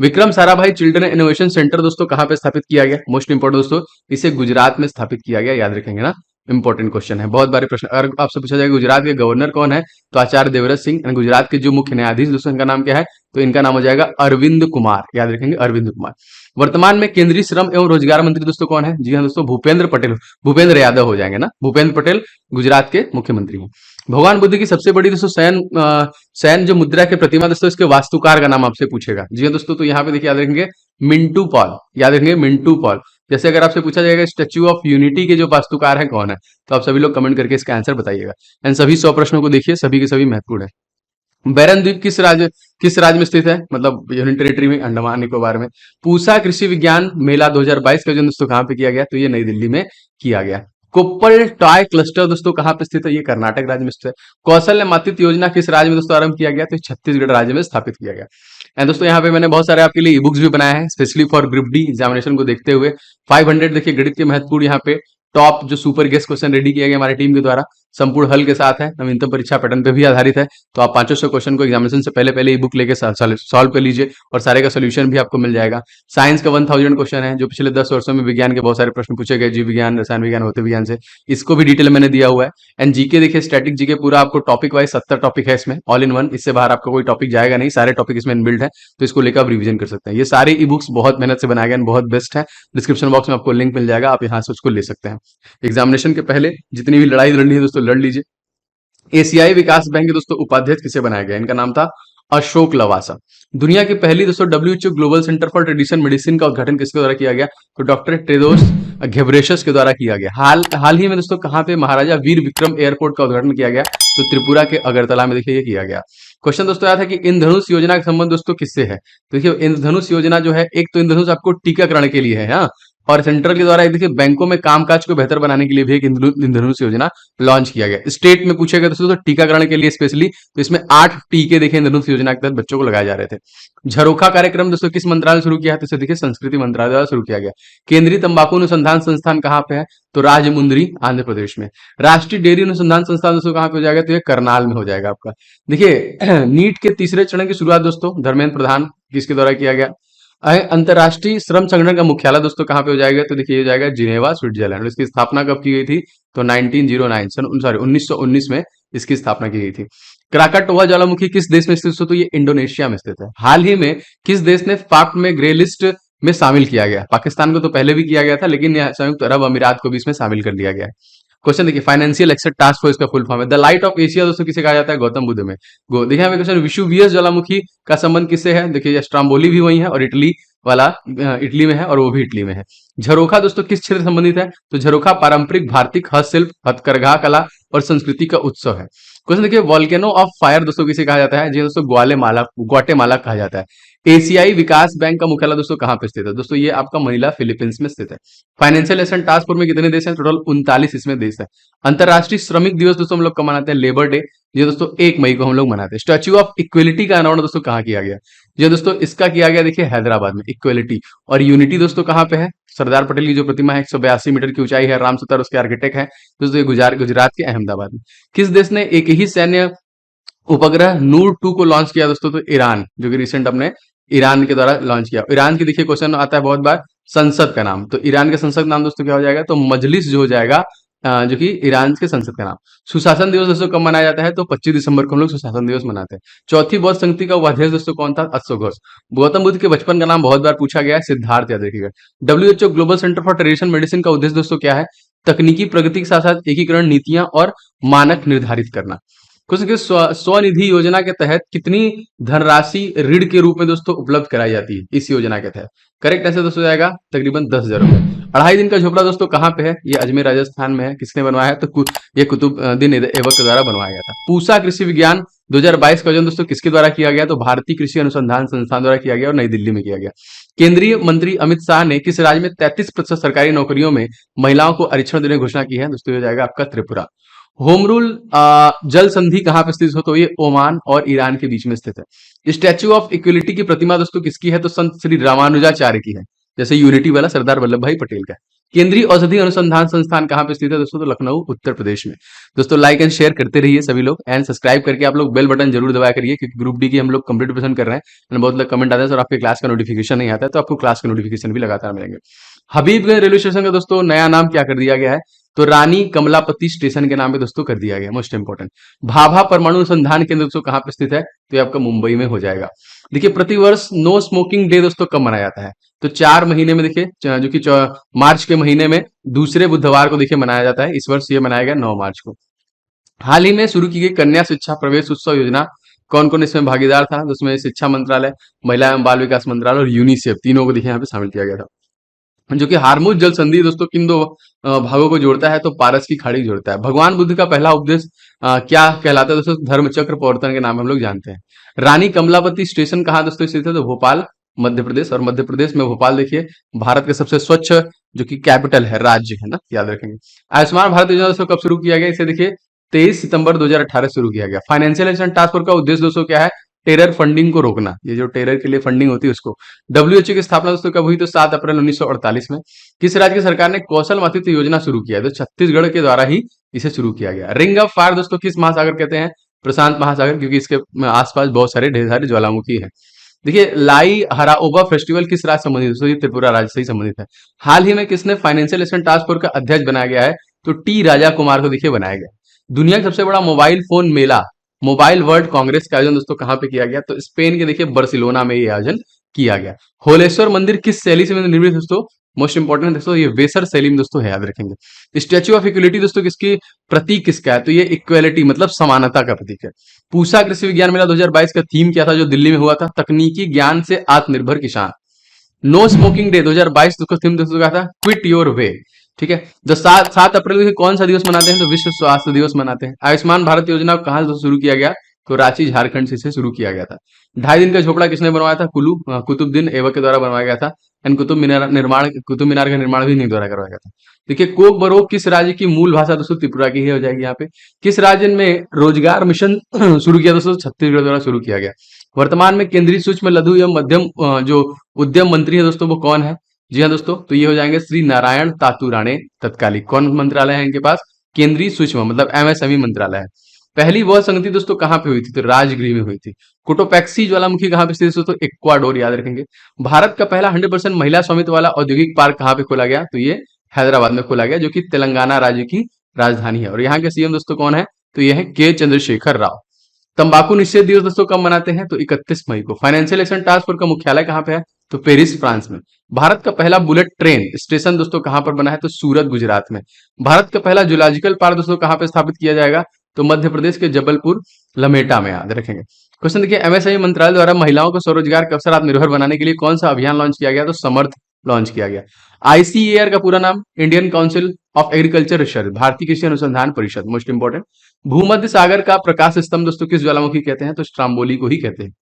A: Vikram Sarabhai children innovation centre दोस्तों कहां पे स्थापित किया गया? मोस्ट इंपोर्टेंट दोस्तों, इसे गुजरात में स्थापित किया गया, याद रखेंगे ना। इंपॉर्टेंट क्वेश्चन है, बहुत बारे प्रश्न। अगर आपसे पूछा जाएगा गुजरात के गवर्नर कौन है? तो आचार्य देवव्रत सिंह। गुजरात के जो मुख्य न्यायाधीश दोस्तों इनका नाम क्या है? तो इनका नाम हो जाएगा अरविंद कुमार, याद रखेंगे अरविंद कुमार। वर्तमान में केंद्रीय श्रम एवं रोजगार मंत्री दोस्तों कौन है? जी हाँ दोस्तों, भूपेंद्र पटेल। भूपेंद्र यादव हो जाएंगे ना, भूपेंद्र पटेल गुजरात के मुख्यमंत्री हैं। भगवान बुद्ध की सबसे बड़ी दोस्तों सैन जो मुद्रा के प्रतिमा दोस्तों, इसके वास्तुकार का नाम आपसे पूछेगा। जी हाँ दोस्तों, तो यहाँ पे देखिए याद रखेंगे मिंटू पॉल, याद रखेंगे मिंटू पॉल। जैसे अगर आपसे पूछा जाएगा स्टैच्यू ऑफ यूनिटी के जो वास्तुकार है कौन है, तो आप सभी लोग कमेंट करके इसका आंसर बताइएगा। एंड सभी 100 प्रश्नों को देखिए, सभी के सभी महत्वपूर्ण है। बैरन द्वीप किस राज्य में स्थित है? मतलब यूनियन टेरिटरी में, अंडमान निकोबार में। पूसा कृषि विज्ञान मेला 2022 का जो दोस्तों कहां पे किया गया? तो ये नई दिल्ली में किया गया। कोप्पल टॉय क्लस्टर दोस्तों कहाँ पे स्थित है? ये कर्नाटक राज्य में स्थित है। कौशल्य मातृत्व योजना किस राज्य में दोस्तों आरंभ किया गया? तो छत्तीसगढ़ राज्य में स्थापित किया गया। एंड दोस्तों यहाँ पे मैंने बहुत सारे आपके लिए ई बुक्स भी बनाए हैं specially for group D examination को देखते हुए। 500 देखिए गणित के महत्वपूर्ण यहाँ पे टॉप जो सुपर गेस्ट क्वेश्चन रेडी किया गया हमारी टीम के द्वारा, संपूर्ण हल के साथ है, नवीनतम परीक्षा पैटर्न पे भी आधारित है। तो आप 500 क्वेश्चन को एग्जामिनेशन से पहले पहले ई बुक लेके सॉल्व कर लीजिए और सारे का सोल्यूशन भी आपको मिल जाएगा। साइंस का 1000 क्वेश्चन है जो पिछले 10 वर्षों में विज्ञान के बहुत सारे प्रश्न पूछे गए, जीव विज्ञान, रसायन विज्ञान, भौतिक विज्ञान से, इसको भी डिटेल मैंने दिया हुआ है। एंड जीके देखिए स्टैटिक जीके पूरा आपको टॉपिक वाइज 70 टॉपिक है इसमें, ऑल इन वन, इससे बाहर आपका कोई टॉपिक जाएगा नहीं, सारे टॉपिक इसमें इनबिल्ड है, तो इसको लेकर आप रिवीजन कर सकते हैं। ये सारे ई बुक्स बहुत मेहनत से बनाए गए, बहुत बेस्ट है। डिस्क्रिप्शन बॉक्स में आपको लिंक मिल जाएगा, आप यहाँ से उसको ले सकते हैं। एग्जामिनेशन के पहले जितनी भी लड़ाई लड़नी है दोस्तों लड़ लीजिए। एशियाई विकास बैंक के दोस्तों उपाध्यक्ष किसे बनाया गया? इनका नाम था अशोक लवासा। दुनिया की पहली दोस्तों WHO global centre for tradition medicine का उद्घाटन किसके द्वारा किया गया? तो डॉक्टर टेड्रोस घेब्रेयेसस के द्वारा किया गया। हाल ही में दोस्तों कहां पे महाराजा वीर विक्रम एयरपोर्ट का उद्घाटन किया गया? तो त्रिपुरा के अगरतला में देखिए ये किया गया। क्वेश्चन दोस्तों आया था कि इंद्रधनुष योजना का संबंध दोस्तों किससे है? तो देखिए इंद्रधनुष योजना जो है, एक तो इंद्रधनुष आपको टीकाकरण के लिए है, हाँ, और सेंट्रल के द्वारा देखिए बैंकों में कामकाज को बेहतर बनाने के लिए भी एक इंद्रधनुष योजना लॉन्च किया गया। स्टेट में पूछेगा दोस्तों तो टीकाकरण के लिए स्पेशली, तो इसमें 8 टीके देखे इंद्रधनुष योजना के तहत बच्चों को लगाए जा रहे थे। झरोखा कार्यक्रम दोस्तों किस मंत्रालय ने शुरू किया है? तो इसे देखिए संस्कृति मंत्रालय द्वारा शुरू किया गया। केंद्रीय तंबाकू अनुसंधान संस्थान कहाँ पे है? तो राजमुंद्री आंध्र प्रदेश में। राष्ट्रीय डेयरी अनुसंधान संस्थान दोस्तों कहाँ पे हो जाएगा? तो ये करनाल में हो जाएगा आपका। देखिए नीट के तीसरे चरण की शुरुआत दोस्तों धर्मेंद्र प्रधान किसके द्वारा किया गया? अंतरराष्ट्रीय श्रम संगठन का मुख्यालय दोस्तों कहाँ पे हो जाएगा? तो देखिए ये जाएगा जिनेवा स्विट्जरलैंड। इसकी स्थापना कब की गई थी? तो 1909 सॉरी 1919 में इसकी स्थापना की गई थी। क्राकाटोआ ज्वालामुखी किस देश में स्थित है? तो ये इंडोनेशिया में स्थित है। हाल ही में किस देश ने फाक्ट में ग्रे लिस्ट में शामिल किया गया? पाकिस्तान को तो पहले भी किया गया था, लेकिन संयुक्त अरब अमीरात को भी इसमें शामिल कर लिया गया है। क्वेश्चन देखिए फाइनेंशियल एक्सेस टास्क फोर्स का फुल फॉर्म है। द लाइट ऑफ एशिया दोस्तों किसे कहा जाता है? गौतम बुद्ध में। गो देखिए हमें क्वेश्चन विषुवियस ज्वालामुखी का संबंध किससे है? देखिए स्ट्राम्बोली भी वही है और इटली वाला इटली में है और वो भी इटली में है। झरोखा दोस्तों किस क्षेत्र से संबंधित है? तो झरोखा पारंपरिक भारतीय हस्तशिल्प, हथकरघा कला और संस्कृति का उत्सव है। क्वेश्चन देखिए वॉल्केनो ऑफ फायर दोस्तों किसे कहा जाता है? जी दोस्तों ग्वाटेमाला कहा जाता है। एशियाई विकास बैंक का मुख्यालय दोस्तों कहाँ पे स्थित है? दोस्तों ये आपका मनीला फिलीपींस में स्थित है। फाइनेंशियल एक्शन टास्क फोर्स में कितने देश हैं? टोटल 39 इसमें देश है। अंतरराष्ट्रीय श्रमिक दिवस दोस्तों हम लोग कब मनाते हैं? लेबर डे, ये दोस्तों 1 मई को हम लोग मनाते हैं। स्टैच्यू ऑफ इक्वलिटी का अनावरण दोस्तों कहाँ किया गया? ये दोस्तों इसका किया गया देखिए हैदराबाद में। इक्वलिटी और यूनिटी दोस्तों कहाँ पे है? सरदार पटेल की जो प्रतिमा है 182 मीटर की ऊंचाई है, राम सुतार उसके आर्किटेक्ट है दोस्तों, ये गुजरात के अहमदाबाद में। किस देश ने एक ही सैन्य उपग्रह नूर 2 को लॉन्च किया दोस्तों? तो ईरान, जो कि रिसेंट अपने ईरान के द्वारा लॉन्च किया। ईरान की देखिए क्वेश्चन आता है बहुत बार, संसद का नाम, तो ईरान का संसद नाम दोस्तों क्या हो जाएगा? तो मजलिस जो हो जाएगा, जो कि ईरान के संसद का नाम। सुशासन दिवस दोस्तों कब मनाया जाता है? तो 25 दिसंबर को हम लोग सुशासन दिवस मनाते हैं। चौथी बौद्ध संगति का उपाध्यक्ष दोस्तों कौन था? अशोक घोष। गौतम बुद्ध के बचपन का नाम बहुत बार पूछा गया है, सिद्धार्थ याद रखिएगा। WHO global centre for tradition medicine का उद्देश्य दोस्तों क्या है? तकनीकी प्रगति के साथ साथ एकीकरण नीतियां और मानक निर्धारित करना। कुछ देखिए स्वनिधि योजना के तहत कितनी धनराशि ऋण के रूप में दोस्तों उपलब्ध कराई जाती है इस योजना के तहत? करेक्ट आंसर दोस्तों जाएगा तकरीबन 10,000 रुपए। 2.5 दिन का झोपड़ा दोस्तों कहाँ पे है? ये अजमेर राजस्थान में है। किसने बनवाया है? तो ये कुतुबुद्दीन ऐबक के द्वारा बनवाया गया था। पूसा कृषि विज्ञान 2022 का आयोजन दोस्तों किसके द्वारा किया गया? तो भारतीय कृषि अनुसंधान संस्थान द्वारा किया गया और नई दिल्ली में किया गया। केंद्रीय मंत्री अमित शाह ने किस राज्य में 33% सरकारी नौकरियों में महिलाओं को आरक्षण देने की घोषणा की है? दोस्तों ये जाएगा आपका त्रिपुरा। होम रूल जल संधि कहाँ पे स्थित हो? तो ये ओमान और ईरान के बीच में स्थित है। स्टैच्यू ऑफ इक्वलिटी की प्रतिमा दोस्तों किसकी है? तो संत श्री रामानुजाचार्य की है, जैसे यूनिटी वाला सरदार वल्लभ भाई पटेल का है। केंद्रीय औषधि अनुसंधान संस्थान कहाँ पे स्थित है दोस्तों? तो लखनऊ उत्तर प्रदेश में। दोस्तों लाइक एंड शेयर करते रहिए सभी लोग, एंड सब्सक्राइब करके आप लोग बेल बटन जरूर दबाया करिए, क्योंकि ग्रुप डी की हम लोग कंप्लीट प्रिपरेशन कर रहे हैं। एंड बहुत लोग कमेंट आते हैं सर आपके क्लास का नोटिफिकेशन नहीं आता है, तो आपको क्लास का नोटिफिकेशन भी लगातार मिलेंगे। हबीबगंज रेलवे स्टेशन का दोस्तों नया नाम क्या कर दिया गया है? तो रानी कमलापति स्टेशन के नाम पे दोस्तों कर दिया गया। Most important. भाभा परमाणु अनुसंधान केंद्र दोस्तों कहाँ पे स्थित है? तो ये आपका मुंबई में हो जाएगा। देखिए प्रतिवर्ष नो स्मोकिंग डे दोस्तों कब मनाया जाता है? तो 4 महीने में देखिए, जो कि मार्च के महीने में दूसरे बुधवार को देखिए मनाया जाता है। इस वर्ष ये मनाया गया 9 मार्च को। हाल ही में शुरू की गई कन्या शिक्षा प्रवेश उत्सव योजना, कौन कौन इसमें भागीदार था? तो उसमें शिक्षा मंत्रालय, महिला एवं बाल विकास मंत्रालय और यूनिसेफ, तीनों को देखिए यहाँ पे शामिल किया गया था। जो कि हार्मुज जल संधि दोस्तों किन दो भागों को जोड़ता है? तो पारस की खाड़ी जोड़ता है। भगवान बुद्ध का पहला उपदेश क्या कहलाता है दोस्तों? धर्म चक्र प्रवर्तन के नाम हम लोग जानते हैं। रानी कमलापति स्टेशन कहाँ दोस्तों स्थित है? तो भोपाल मध्य प्रदेश, और मध्य प्रदेश में भोपाल देखिए भारत के सबसे स्वच्छ जो कि कैपिटल है, राज्य है ना, याद रखेंगे। आयुष्मान भारत योजना दोस्तों कब शुरू किया गया, इसे देखिए 23 सितंबर 2018 शुरू किया गया। फाइनेंशियल एक्शन टास्क फोर्स का उद्देश्य दोस्तों क्या है, टेरर फंडिंग को रोकना, ये जो टेरर के लिए फंडिंग होती है उसको। डब्ल्यूएचओ की स्थापना दोस्तों कब हुई, तो 7 अप्रैल 1948 में। किस राज्य की सरकार ने कौशल मातृत्व योजना शुरू किया है, तो छत्तीसगढ़ के द्वारा ही इसे शुरू किया गया। रिंग ऑफ फायर दोस्तों किस महासागर कहते हैं, प्रशांत महासागर, क्योंकि इसके आसपास बहुत सारे ढेर सारे ज्वालामुखी है। देखिए लाई हराओबा फेस्टिवल किस राज्य संबंधित है, तो ये त्रिपुरा राज्य से ही संबंधित है। हाल ही में किसने फाइनेंशियल एक्शन टास्क फोर्स का अध्यक्ष बनाया गया है, तो टी राजा कुमार को देखिए बनाया गया। दुनिया का सबसे बड़ा मोबाइल फोन मेला, मोबाइल वर्ल्ड कांग्रेस का आयोजन दोस्तों कहाँ पे किया गया, तो स्पेन के देखिए बार्सिलोना में ये आयोजन किया गया। होलेश्वर मंदिर किस शैली से निर्मित दोस्तों, मोस्ट इंपॉर्टेंट दोस्तों ये वेसर शैली में दोस्तों है, याद रखेंगे। स्टैच्यू ऑफ इक्वलिटी दोस्तों किसकी प्रतीक किसका है, तो ये इक्वलिटी मतलब समानता का प्रतीक है। पूसा कृषि विज्ञान मेला 2022 का थीम क्या था जो दिल्ली में हुआ था, तकनीकी ज्ञान से आत्मनिर्भर किसान। नो स्मोकिंग डे 2022 का थीम दोस्तों क्या था, क्विट योर वे। ठीक है, जो 7 अप्रैल को कौन सा दिवस मनाते हैं, तो विश्व स्वास्थ्य दिवस मनाते हैं। आयुष्मान भारत योजना को कहां से शुरू किया गया, तो रांची झारखंड से इसे शुरू किया गया था। 2.5 दिन का झोपड़ा किसने बनवाया था, कुतुबुद्दीन ऐबक के द्वारा बनवाया गया था। एंड कुतुब मीनार का निर्माण भी इन्हीं द्वारा करवाया गया था। देखिए कोक बरोक किस राज्य की मूल भाषा, दोस्तों त्रिपुरा की ही हो जाएगी यहाँ पे। किस राज्य में रोजगार मिशन शुरू किया दोस्तों, छत्तीसगढ़ द्वारा शुरू किया गया। वर्तमान में केंद्रीय सूक्ष्म लघु एवं मध्यम जो उद्यम मंत्री है दोस्तों वो कौन है, जी हाँ दोस्तों, तो ये हो जाएंगे श्री नारायण तातुराणे तत्कालिक। कौन मंत्रालय है इनके पास, केंद्रीय सूक्ष्म मतलब एमएसएमई मंत्रालय है। पहली वर्ल्ड संगति दोस्तों कहाँ पे हुई थी, तो राजगृह में हुई थी। कोटोपैक्सी ज्वालामुखी कहाँ पे स्थित है दोस्तों, इक्वाडोर, याद रखेंगे। भारत का पहला 100% महिला स्वामित्व वाला औद्योगिक पार्क कहाँ पे खोला गया, तो ये हैदराबाद में खोला गया, जो कि तेलंगाना राज्य की राजधानी है। और यहाँ के सीएम दोस्तों कौन है, तो ये है के चंद्रशेखर राव। तंबाकू निषेध दिवस दोस्तों कब मनाते हैं, तो 31 मई को। फाइनेंशियल एक्शन टास्क फोर्स का मुख्यालय कहाँ पे है, तो पेरिस फ्रांस में। भारत का पहला बुलेट ट्रेन स्टेशन दोस्तों कहां पर बना है, तो सूरत गुजरात में। भारत का पहला जूलॉजिकल पार्क दोस्तों कहां पर स्थापित किया जाएगा, तो मध्य प्रदेश के जबलपुर लमेटा में, याद रखेंगे। क्वेश्चन देखिए एमएसएमई मंत्रालय द्वारा महिलाओं को स्वरोजगार के अवसर आत्मनिर्भर बनाने के लिए कौन सा अभियान लॉन्च किया गया, तो समर्थ लॉन्च किया गया। आईसीएआर का पूरा नाम Indian council of agriculture research, भारतीय कृषि अनुसंधान परिषद, मोस्ट इंपोर्टेंट। भूमध्य सागर का प्रकाश स्तंभ दोस्तों किस ज्वालामुखी कहते हैं, तो स्ट्राम्बोली को ही कहते हैं।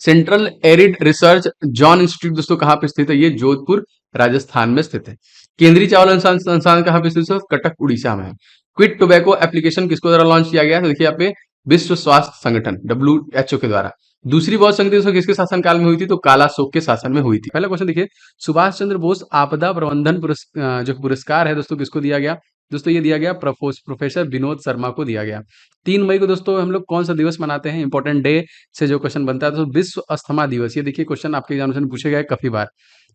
A: Central arid research John institute दोस्तों कहां पे स्थित है, ये जोधपुर राजस्थान में स्थित है। केंद्रीय चावल अनुसंधान संस्थान कहां पे स्थित है, कटक उड़ीसा में है। क्विट टोबैको एप्लीकेशन किसको द्वारा लॉन्च किया गया है, तो देखिए यहाँ पे विश्व स्वास्थ्य संगठन डब्ल्यूएचओ के द्वारा। दूसरी वर्ल्ड संगति दोस्तों किसके शासन काल में हुई थी, तो काला शोक के शासन में हुई थी। पहला क्वेश्चन देखिए सुभाष चंद्र बोस आपदा प्रबंधन जो पुरस्कार है दोस्तों किसको दिया गया, दोस्तों ये दिया गया प्रोफेसर विनोद शर्मा को दिया गया। 3 मई को दोस्तों हम लोग कौन सा दिवस मनाते हैं, इंपॉर्टेंट डे से जो क्वेश्चन बनता है, तो विश्व अस्थमा दिवस। ये देखिए क्वेश्चन आपके एग्जामिनेशन में पूछे गए काफी बार।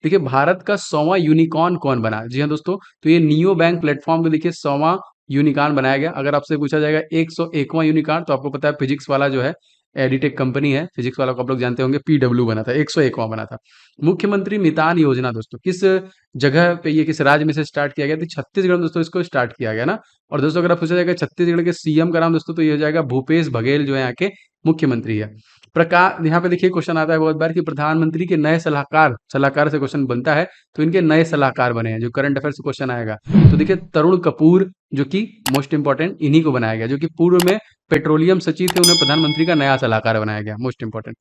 A: देखिए भारत का 100वां यूनिकॉर्न कौन बना, जी हाँ दोस्तों, तो ये नियो बैंक प्लेटफॉर्म पे देखिए 100वां यूनिकॉर्न बनाया गया। अगर आपसे पूछा जाएगा 101वां यूनिकॉर्न, तो आपको पता है फिजिक्स वाला जो है एडिटेक कंपनी है, फिजिक्स वाला को आप लोग जानते होंगे, पीडब्ल्यू बना था, 101वां बना था। मुख्यमंत्री मितान योजना दोस्तों किस जगह पे, ये किस राज्य में से स्टार्ट किया गया, तो छत्तीसगढ़ में दोस्तों इसको स्टार्ट किया गया ना। और दोस्तों अगर आप पूछा जाएगा छत्तीसगढ़ के सीएम का नाम दोस्तों, तो ये हो जाएगा भूपेश बघेल जो है यहाँ के मुख्यमंत्री है। प्रकार यहाँ पे देखिए क्वेश्चन आता है बहुत बार कि प्रधानमंत्री के नए सलाहकार से क्वेश्चन बनता है, तो इनके नए सलाहकार बने हैं, जो करंट अफेयर से क्वेश्चन आएगा। तो देखिए तरुण कपूर जो कि मोस्ट इंपॉर्टेंट इन्हीं को बनाया गया, जो कि पूर्व में पेट्रोलियम सचिव थे, उन्हें प्रधानमंत्री का नया सलाहकार बनाया गया, मोस्ट इंपॉर्टेंट।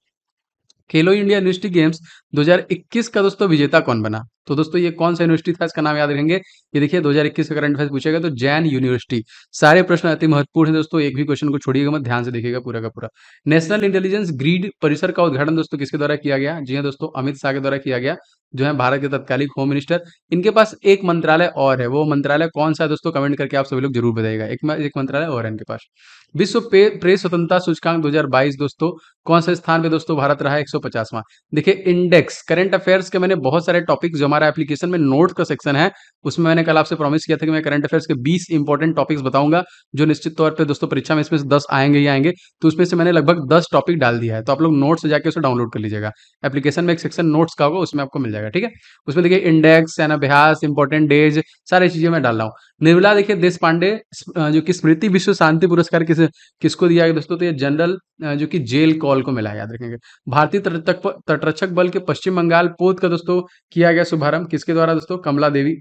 A: खेलो इंडिया यूनिवर्सिटी गेम्स 2021 का दोस्तों विजेता कौन बना, तो दोस्तों ये कौन सा यूनिवर्सिटी था, इसका नाम याद रखेंगे। ये देखिए 2021 का करंट अफेयर्स पूछेगा तो जैन यूनिवर्सिटी। सारे प्रश्न अति महत्वपूर्ण है दोस्तों, एक भी क्वेश्चन को छोड़िएगा मत, ध्यान से देखिएगा पूरा का पूरा। नेशनल इंटेलिजेंस ग्रिड परिसर का उद्घाटन दोस्तों किसके द्वारा किया गया, जी हाँ दोस्तों अमित शाह के द्वारा किया गया, जो है भारत के तत्कालिक होम मिनिस्टर। इनके पास एक मंत्रालय और है, वो मंत्रालय कौन सा है दोस्तों, कमेंट करके आप सभी लोग जरूर बताइएगा। एक मंत्रालय और है इनके पास। विश्व प्रेस स्वतंत्रता सूचकांक 2022 दोस्तों कौन सा स्थान पे दोस्तों भारत रहा है, 150वां। देखिए इंडेक्स करंट अफेयर्स के मैंने बहुत सारे टॉपिक जो हमारा एप्लीकेशन में नोट्स का सेक्शन है, उसमें मैंने कल आपसे प्रॉमिस किया था कि मैं करंट अफेयर्स के 20 इंपॉर्टेंट टॉपिक्स बताऊंगा, जो निश्चित तौर पे दोस्तों परीक्षा में इसमें से 10 आएंगे ही आएंगे। तो उसमें से मैंने लगभग 10 टॉपिक डाल दिया है, तो आप लोग नोट्स से जाके उसे डाउनलोड कर लीजिएगा। एप्लीकेशन में एक सेक्शन नोट्स का होगा, उसमें आपको मिल जाएगा, ठीक है। उसमें देखिए इंडेक्स, सेनाभ्यास, इंपॉर्टेंट डेज, सारी चीजें मैं डाल रहा हूँ। निर्मला देखिए देश पांडे जो कि स्मृति विश्व शांति पुरस्कार किसको दिया गया दोस्तों, तो ये जनरल जो कि जेल कॉल को मिला है, याद रखेंगे। भारतीय तटरक्षक बल के पश्चिम बंगाल पोत का दोस्तों किया गया शुभारंभ किसके द्वारा दोस्तों, कमला देवी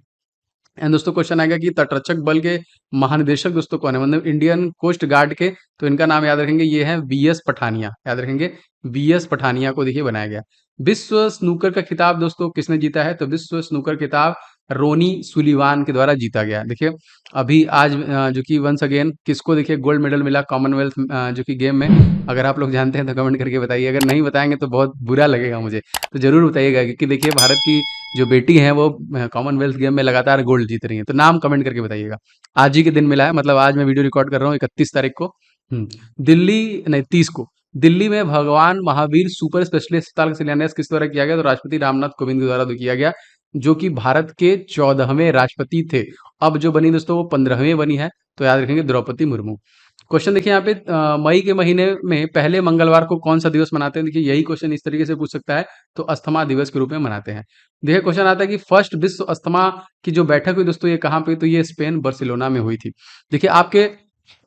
B: एंड दोस्तों क्वेश्चन आएगा कि तटरक्षक बल के महानिदेशक दोस्तों कौन है, मतलब इंडियन कोस्ट गार्ड के, तो इनका नाम याद रखेंगे, ये है वीएस पठानिया, याद रखेंगे वीएस पठानिया को देखिए बनाया गया। विश्व स्नूकर का खिताब दोस्तों किसने जीता है, तो विश्व स्नूकर खिताब रोनी सुलिवान के द्वारा जीता गया। देखिए अभी आज जो कि वंस अगेन किसको देखिए गोल्ड मेडल मिला कॉमनवेल्थ जो कि गेम में, अगर आप लोग जानते हैं तो कमेंट करके बताइए, अगर नहीं बताएंगे तो बहुत बुरा लगेगा मुझे, तो जरूर बताइएगा, क्योंकि देखिए भारत की जो बेटी हैं वो कॉमनवेल्थ गेम में लगातार गोल्ड जीत रही हैं, तो नाम कमेंट करके बताइएगा। आज ही के दिन मिला है, मतलब आज मैं वीडियो रिकॉर्ड कर रहा हूँ 31 तारीख को। दिल्ली नहीं 30 को दिल्ली में भगवान महावीर सुपर स्पेशलिस्ट अस्पताल का शिलान्यास किस द्वारा किया गया, तो राष्ट्रपति रामनाथ कोविंद के द्वारा किया गया, जो कि भारत के 14वें राष्ट्रपति थे। अब जो बनी दोस्तों वो 15वें बनी है, तो याद रखेंगे द्रौपदी मुर्मू। क्वेश्चन देखिए यहाँ पे मई के महीने में पहले मंगलवार को कौन सा दिवस मनाते हैं, देखिए यही क्वेश्चन इस तरीके से पूछ सकता है, तो अस्थमा दिवस के रूप में मनाते हैं। देखिए क्वेश्चन आता है कि फर्स्ट विश्व अस्थमा की जो बैठक हुई दोस्तों ये कहाँ पे, तो ये स्पेन बार्सिलोना में हुई थी। देखिए आपके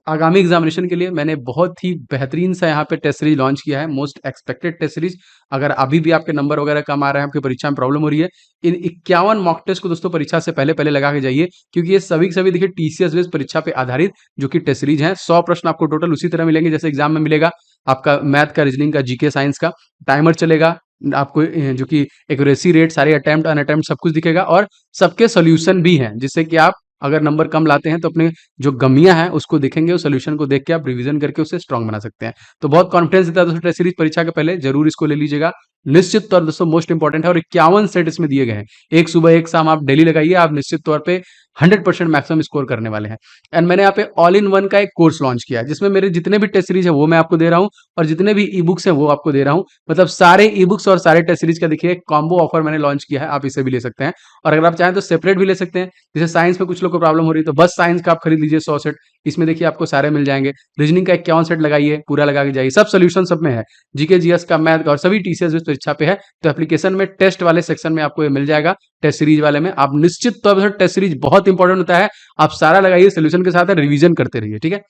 B: आगामी एग्जामिनेशन के लिए मैंने बहुत ही बेहतरीन सा यहाँ पे टेस्ट सीरीज लॉन्च किया है, मोस्ट एक्सपेक्टेड टेस्ट सीरीज। अगर अभी भी आपके नंबर वगैरह कम आ रहे हैं, आपकी परीक्षा में प्रॉब्लम हो रही है, इन 51 मॉक टेस्ट को दोस्तों परीक्षा से पहले पहले लगा के जाइए, क्योंकि ये सभी के सभी देखिए टीसीएस बेस्ड परीक्षा पे आधारित जो कि टेस्ट सीरीज है। 100 प्रश्न आपको टोटल उसी तरह मिलेंगे जैसे एग्जाम में मिलेगा, आपका मैथ का, रीजनिंग का, जीके साइंस का। टाइमर चलेगा आपको, जो कि एक्यूरेसी रेट, सारे अटेम्प्ट अनअटेम्प्ट सब कुछ दिखेगा, और सबके सोल्यूशन भी हैं, जिससे कि आप अगर नंबर कम लाते हैं तो अपने जो गमियां हैं उसको देखेंगे, उस सोल्यूशन को देख के आप रिवीजन करके उसे स्ट्रांग बना सकते हैं। तो बहुत कॉन्फिडेंस देता है दोस्तों टेस्ट सीरीज परीक्षा के पहले, जरूर इसको ले लीजिएगा। निश्चित तौर दोस्तों मोस्ट इंपॉर्टेंट है, और 51 सेट इसमें दिए गए हैं, एक सुबह एक शाम आप डेली लगाइए, आप निश्चित तौर पे 100% मैक्सिमम स्कोर करने वाले हैं। एंड मैंने यहाँ पे ऑल इन वन का एक कोर्स लॉन्च किया है, जिसमें मेरे जितने भी टेस्ट सीरीज है वो मैं आपको दे रहा हूँ, और जितने भी ई बुक्स हैं वो आपको दे रहा हूँ। मतलब सारे ई बुक्स और सारे टेस्ट सीरीज का देखिए कॉम्बो ऑफर मैंने लॉन्च किया है, आप इसे भी ले सकते हैं, और अगर आप चाहें तो सेपरेट भी ले सकते हैं। जैसे साइंस में कुछ लोग को प्रॉब्लम हो रही है, तो बस साइंस का आप खरीद लीजिए 100 सेट, इसमें देखिए आपको सारे मिल जाएंगे। रीजनिंग का 51 सेट लगाइए, पूरा लगा के जाइए, सब सोल्यूशन सब में है, जीके जीएस का, मैथ का, और सभी टीसीएस बेस्ड परीक्षा पे है। तो एप्लीकेशन में टेस्ट वाले सेक्शन में आपको ये मिल जाएगा, टेस्ट सीरीज वाले में। आप निश्चित तौर पर, टेस्ट सीरीज बहुत इंपॉर्टेंट होता है, आप सारा लगाइए, सोल्यूशन के साथ रिवीजन करते रहिए, ठीक है।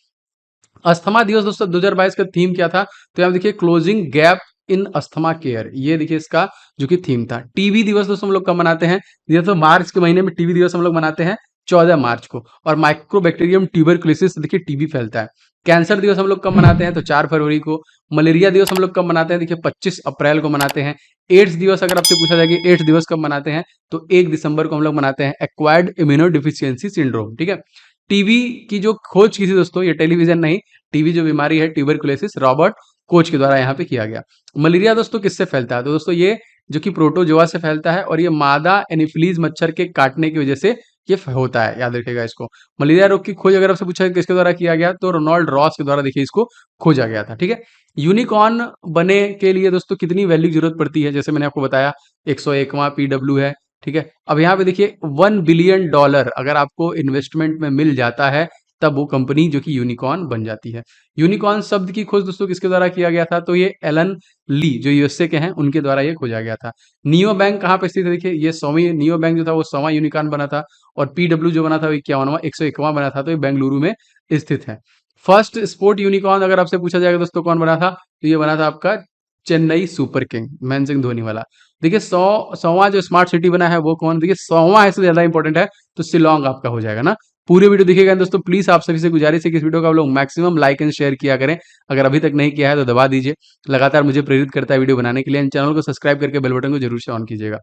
B: अस्थमा दिवस दोस्तों 2022 का थीम क्या था, तो यहाँ देखिए closing gap in asthma care, ये देखिए इसका जो कि थीम था। टीबी दिवस दोस्तों हम लोग कब मनाते हैं, ये तो मार्च के महीने में टीबी दिवस हम लोग मनाते हैं 14 मार्च को, और माइक्रोबैक्टीरियम ट्यूबरकुलोसिस देखिए टीबी फैलता है। कैंसर दिवस हम लोग कब मनाते हैं, तो 4 फरवरी को। मलेरिया दिवस हम लोग कब मनाते हैं, देखिए 25 अप्रैल को मनाते हैं। एड्स दिवस अगर आपसे पूछा जाए कि एड्स दिवस कब मनाते हैं, तो 1 दिसंबर को हम लोग मनाते हैं, एक्वायर्ड इम्यूनो डिफिशियंसी सिंड्रोम, ठीक है। टीबी की जो खोज की थी दोस्तों, ये टेलीविजन नहीं, टीबी जो बीमारी है ट्यूबरकुलोसिस, रॉबर्ट कोच के द्वारा यहाँ पे किया गया। मलेरिया दोस्तों किससे फैलता है, तो दोस्तों ये जो कि प्रोटोजोआ से फैलता है, और ये मादा एनिफ्लीज मच्छर के काटने की वजह से ये होता है, याद रखिएगा इसको। मलेरिया रोग की खोज अगर आपसे पूछा किसके द्वारा किया गया, तो रोनाल्ड रॉस के द्वारा देखिए इसको खोजा गया था, ठीक है। यूनिकॉर्न बने के लिए दोस्तों कितनी वैल्यू की जरूरत पड़ती है, जैसे मैंने आपको बताया 101वां पीडब्ल्यू है, ठीक है। अब यहाँ पे देखिए $1 बिलियन अगर आपको इन्वेस्टमेंट में मिल जाता है, तब वो कंपनी जो कि यूनिकॉर्न बन जाती है। यूनिकॉर्न शब्द की खोज दोस्तों किसके द्वारा किया गया था, तो ये एलन ली जो यूएसए के हैं उनके द्वारा ये खोजा गया था। नियो बैंक कहाँ पे स्थित है, देखिए ये 100वीं नियो बैंक जो था वो 100वां यूनिकॉर्न बना था, और पीडब्ल्यू जो बना था वो 51वां 101वां बना था, तो ये बेंगलुरु में स्थित है। फर्स्ट स्पोर्ट यूनिकॉर्न अगर आपसे पूछा जाएगा दोस्तों कौन बना था, तो ये बना था आपका चेन्नई सुपर किंग, महेंद्र सिंह धोनी वाला। देखिए 100वां जो स्मार्ट सिटी बना है वो कौन, देखिए 100वां इससे ज्यादा इंपॉर्टेंट है, तो शिलोंग आपका हो जाएगा ना। पूरे वीडियो देखिएगा दोस्तों, प्लीज आप सभी से गुजारिश है कि इस वीडियो को आप लोग मैक्सिमम लाइक एंड शेयर किया करें, अगर अभी तक नहीं किया है तो दबा दीजिए, लगातार मुझे प्रेरित करता है वीडियो बनाने के लिए। चैनल को सब्सक्राइब करके बेल बटन को जरूर से ऑन कीजिएगा।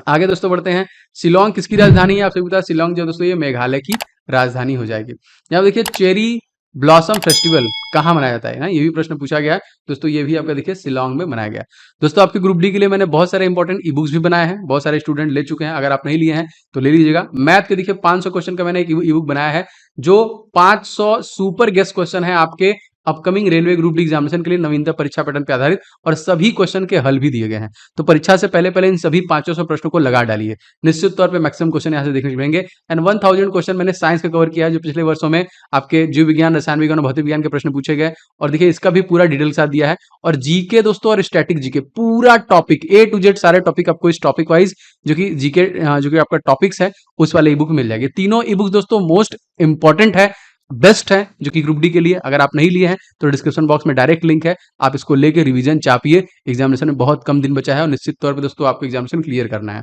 B: आगे दोस्तों बढ़ते हैं, शिलोंग किसकी राजधानी है, आपसे पता शिलोंग जो दोस्तों ये मेघालय की राजधानी हो जाएगी। यहाँ देखिए चेरी ब्लॉसम फेस्टिवल कहाँ मनाया जाता है ना, ये भी प्रश्न पूछा गया है दोस्तों, ये भी आपका देखिए शिलोंग में मनाया गया है। दोस्तों आपके ग्रुप डी के लिए मैंने बहुत सारे इंपॉर्टेंट ई बुक्स भी बनाए हैं, बहुत सारे स्टूडेंट ले चुके हैं, अगर आप नहीं लिए हैं तो ले लीजिएगा। मैथ के देखिए 500 क्वेश्चन का मैंने एक ई बुक बनाया है, जो 500 सुपर गेस्ट क्वेश्चन है आपके upcoming railway group D examination के लिए, नवीनतम परीक्षा पैटर्न पे आधारित, और सभी क्वेश्चन के हल भी दिए गए हैं। तो परीक्षा से पहले पहले इन सभी 500 प्रश्नों को लगा डालिए, निश्चित तौर पे मैक्सिमम क्वेश्चन यहाँ से देखने को मिलेंगे। एंड 1000 क्वेश्चन मैंने साइंस का कवर किया है, जो पिछले वर्षों में आपके जीव विज्ञान, रसायन विज्ञान और भौतिक विज्ञान के प्रश्न पूछे गए, और देखिए इसका भी पूरा डिटेल के साथ दिया है। और जीके दोस्तों और स्टैटिक जीके पूरा टॉपिक ए टू जेड सारे टॉपिक आपको इस टॉपिक वाइज जो कि जीके जो कि आपका टॉपिक्स है उस वाले ई बुक मिल जाएगी। तीनों ई बुक दोस्तों मोस्ट इंपॉर्टेंट है, बेस्ट है जो कि ग्रुप डी के लिए। अगर आप नहीं लिए हैं तो डिस्क्रिप्शन बॉक्स में डायरेक्ट लिंक है, आप इसको लेके रिवीजन चापिए, एग्जामिनेशन में बहुत कम दिन बचा है, और निश्चित तौर पे दोस्तों आपको एग्जामिनेशन क्लियर करना है।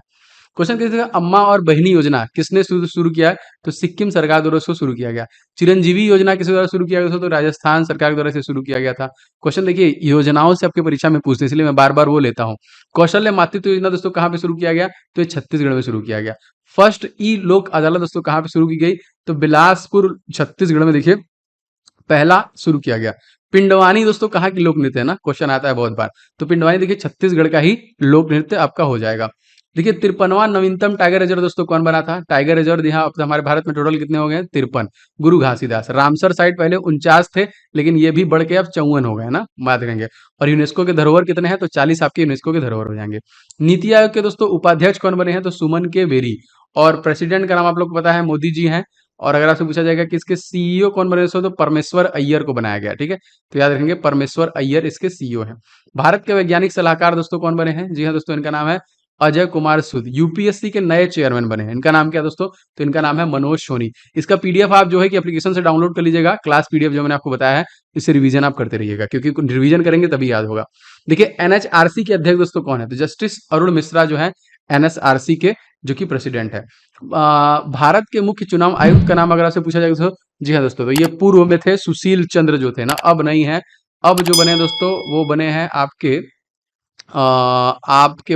B: क्वेश्चन किसी अम्मा और बहिनी योजना किसने शुरू किया है? तो सिक्किम सरकार द्वारा उसको शुरू किया गया। चिरंजीवी योजना किस द्वारा शुरू किया गया था? तो राजस्थान सरकार द्वारा से शुरू किया गया था। क्वेश्चन देखिए योजनाओं से आपके परीक्षा में पूछते हैं, इसलिए मैं बार बार वो लेता हूँ। कौशल्य मातृत्व योजना दोस्तों कहाँ पे शुरू किया गया? तो ये छत्तीसगढ़ में शुरू किया गया। फर्स्ट ई लोक अदालत दोस्तों कहाँ पे शुरू की गई? तो बिलासपुर छत्तीसगढ़ में देखिए पहला शुरू किया गया। पिंडवानी दोस्तों कहाँ की लोक नृत्य है ना, क्वेश्चन आता है बहुत बार। तो पिंडवानी देखिए छत्तीसगढ़ का ही लोक नृत्य आपका हो जाएगा। देखिए 53वां नवीनतम टाइगर रिजर्व दोस्तों कौन बना था? टाइगर रिजर्व यहाँ अब हमारे भारत में टोटल कितने हो गए? 53। गुरु घासीदास। रामसर साइट पहले 49 थे, लेकिन ये भी बढ़ के अब 54 हो गए ना, याद रखेंगे। और यूनेस्को के धरोहर कितने हैं? तो 40 आपके यूनेस्को के धरोहर हो जाएंगे। नीति आयोग के दोस्तों उपाध्यक्ष कौन बने हैं? तो सुमन के बेरी। और प्रेसिडेंट का नाम आप लोग को पता है, मोदी जी हैं। और अगर आपसे पूछा जाएगा कि इसके सीईओ कौन बने दोस्तों, तो परमेश्वर अय्यर को बनाया गया। ठीक है, तो याद रखेंगे परमेश्वर अय्यर इसके सीईओ हैं। भारत के वैज्ञानिक सलाहकार दोस्तों कौन बने हैं? जी हाँ दोस्तों, इनका नाम है अजय कुमार सूद। यूपीएससी के नए चेयरमैन बने हैं, इनका नाम क्या है दोस्तों? तो इनका नाम है मनोज सोनी। इसका पीडीएफ आप जो है कि एप्लीकेशन से डाउनलोड कर लीजिएगा। क्लास पीडीएफ जो मैंने आपको बताया है, इससे रिवीजन आप करते रहिएगा, क्योंकि रिवीजन करेंगे तभी याद होगा। देखिए एनएचआरसी के अध्यक्ष दोस्तों कौन है? तो जस्टिस अरुण मिश्रा जो है एनएसआरसी के, जो कि प्रेसिडेंट है। भारत के मुख्य चुनाव आयुक्त का नाम अगर आपसे पूछा जाएगा तो जी हाँ दोस्तों, तो ये पूर्व में थे सुशील चंद्र जो थे ना, अब नहीं है। अब जो बने दोस्तों वो बने हैं आपके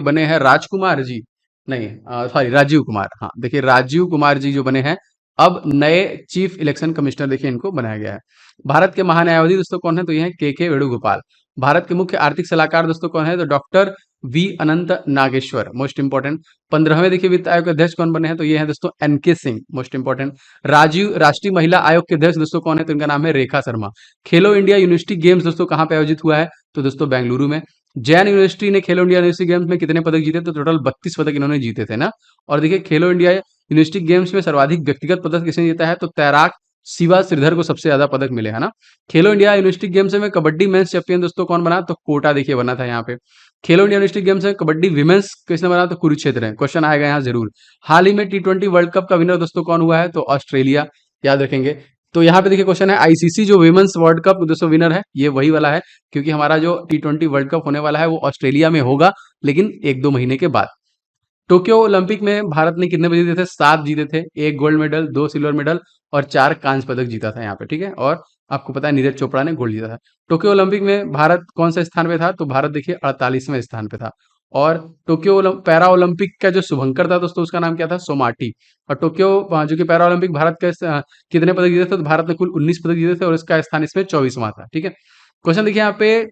B: बने हैं राजकुमार जी, नहीं सॉरी राजीव कुमार। हाँ देखिए राजीव कुमार जी जो बने हैं अब नए चीफ इलेक्शन कमिश्नर, देखिए इनको बनाया गया है। भारत के महान्यायवादी दोस्तों कौन है? तो ये हैं के वेणुगोपाल। भारत के मुख्य आर्थिक सलाहकार दोस्तों कौन है? तो डॉक्टर वी अनंत नागेश्वर, मोस्ट इंपॉर्टेंट। 15वें देखिए वित्त आयोग के अध्यक्ष कौन बने हैं? तो ये हैं दोस्तों NK Singh, most important. Rajiv राष्ट्रीय महिला आयोग के अध्यक्ष दोस्तों कौन है? तो इनका नाम है रेखा शर्मा। खेलो इंडिया यूनिवर्सिटी गेम्स दोस्तों कहाँ पे आयोजित हुआ है? तो दोस्तों बेंगलुरु में। जैन यूनिवर्सिटी ने खेलो इंडिया यूनिवर्सिटी गेम्स में कितने पदक जीते? तो टोटल 32 पदक इन्होंने जीते थे ना। और देखिए खेलो इंडिया यूनिवर्सिटी गेम्स में सर्वाधिक व्यक्तिगत पदक किसने जीता है? तो तैराक शिवा श्रीधर को सबसे ज्यादा पदक मिले, है ना। खेलो इंडिया यूनिवर्सिटी गेम्स में कबड्डी मेंस चैंपियन दोस्तों कौन बना? तो कोटा देखिए बना था यहाँ पे। खेलो इंडिया यूनिवर्सिटी गेम्स में कबड्डी विमेंस किसने बना? तो कुरुक्षेत्र है। क्वेश्चन आएगा यहाँ जरूर। हाल ही में टी20 वर्ल्ड कप का विनर दोस्तों कौन हुआ है? तो ऑस्ट्रेलिया, याद रखेंगे। तो यहाँ पे देखिए क्वेश्चन है आईसीसी जो विमेंस वर्ल्ड कप दोस्तों विनर है, ये वही वाला है, क्योंकि हमारा जो टी20 वर्ल्ड कप होने वाला है वो ऑस्ट्रेलिया में होगा, लेकिन 1-2 महीने के बाद। टोक्यो ओलंपिक में भारत ने कितने जीते थे? 7 जीते थे। 1 गोल्ड मेडल, 2 सिल्वर मेडल और 4 कांस्य पदक जीता था यहाँ पे। ठीक है, और आपको पता है नीरज चोपड़ा ने गोल्ड जीता था। टोक्यो ओलंपिक में भारत कौन सा स्थान पे था? तो भारत देखिए 48वें स्थान पे था। और टोक्यो पैरा ओलंपिक का जो शुभंकर था दोस्तों, उसका नाम क्या था? सोमाटी। और टोक्यो जो कि पैरा ओलंपिक भारत के कितने पदक जीते थे? तो भारत ने कुल 19 पदक जीते थे और इसका स्थान इसमें 24वां था। ठीक है, क्वेश्चन देखिए यहाँ पे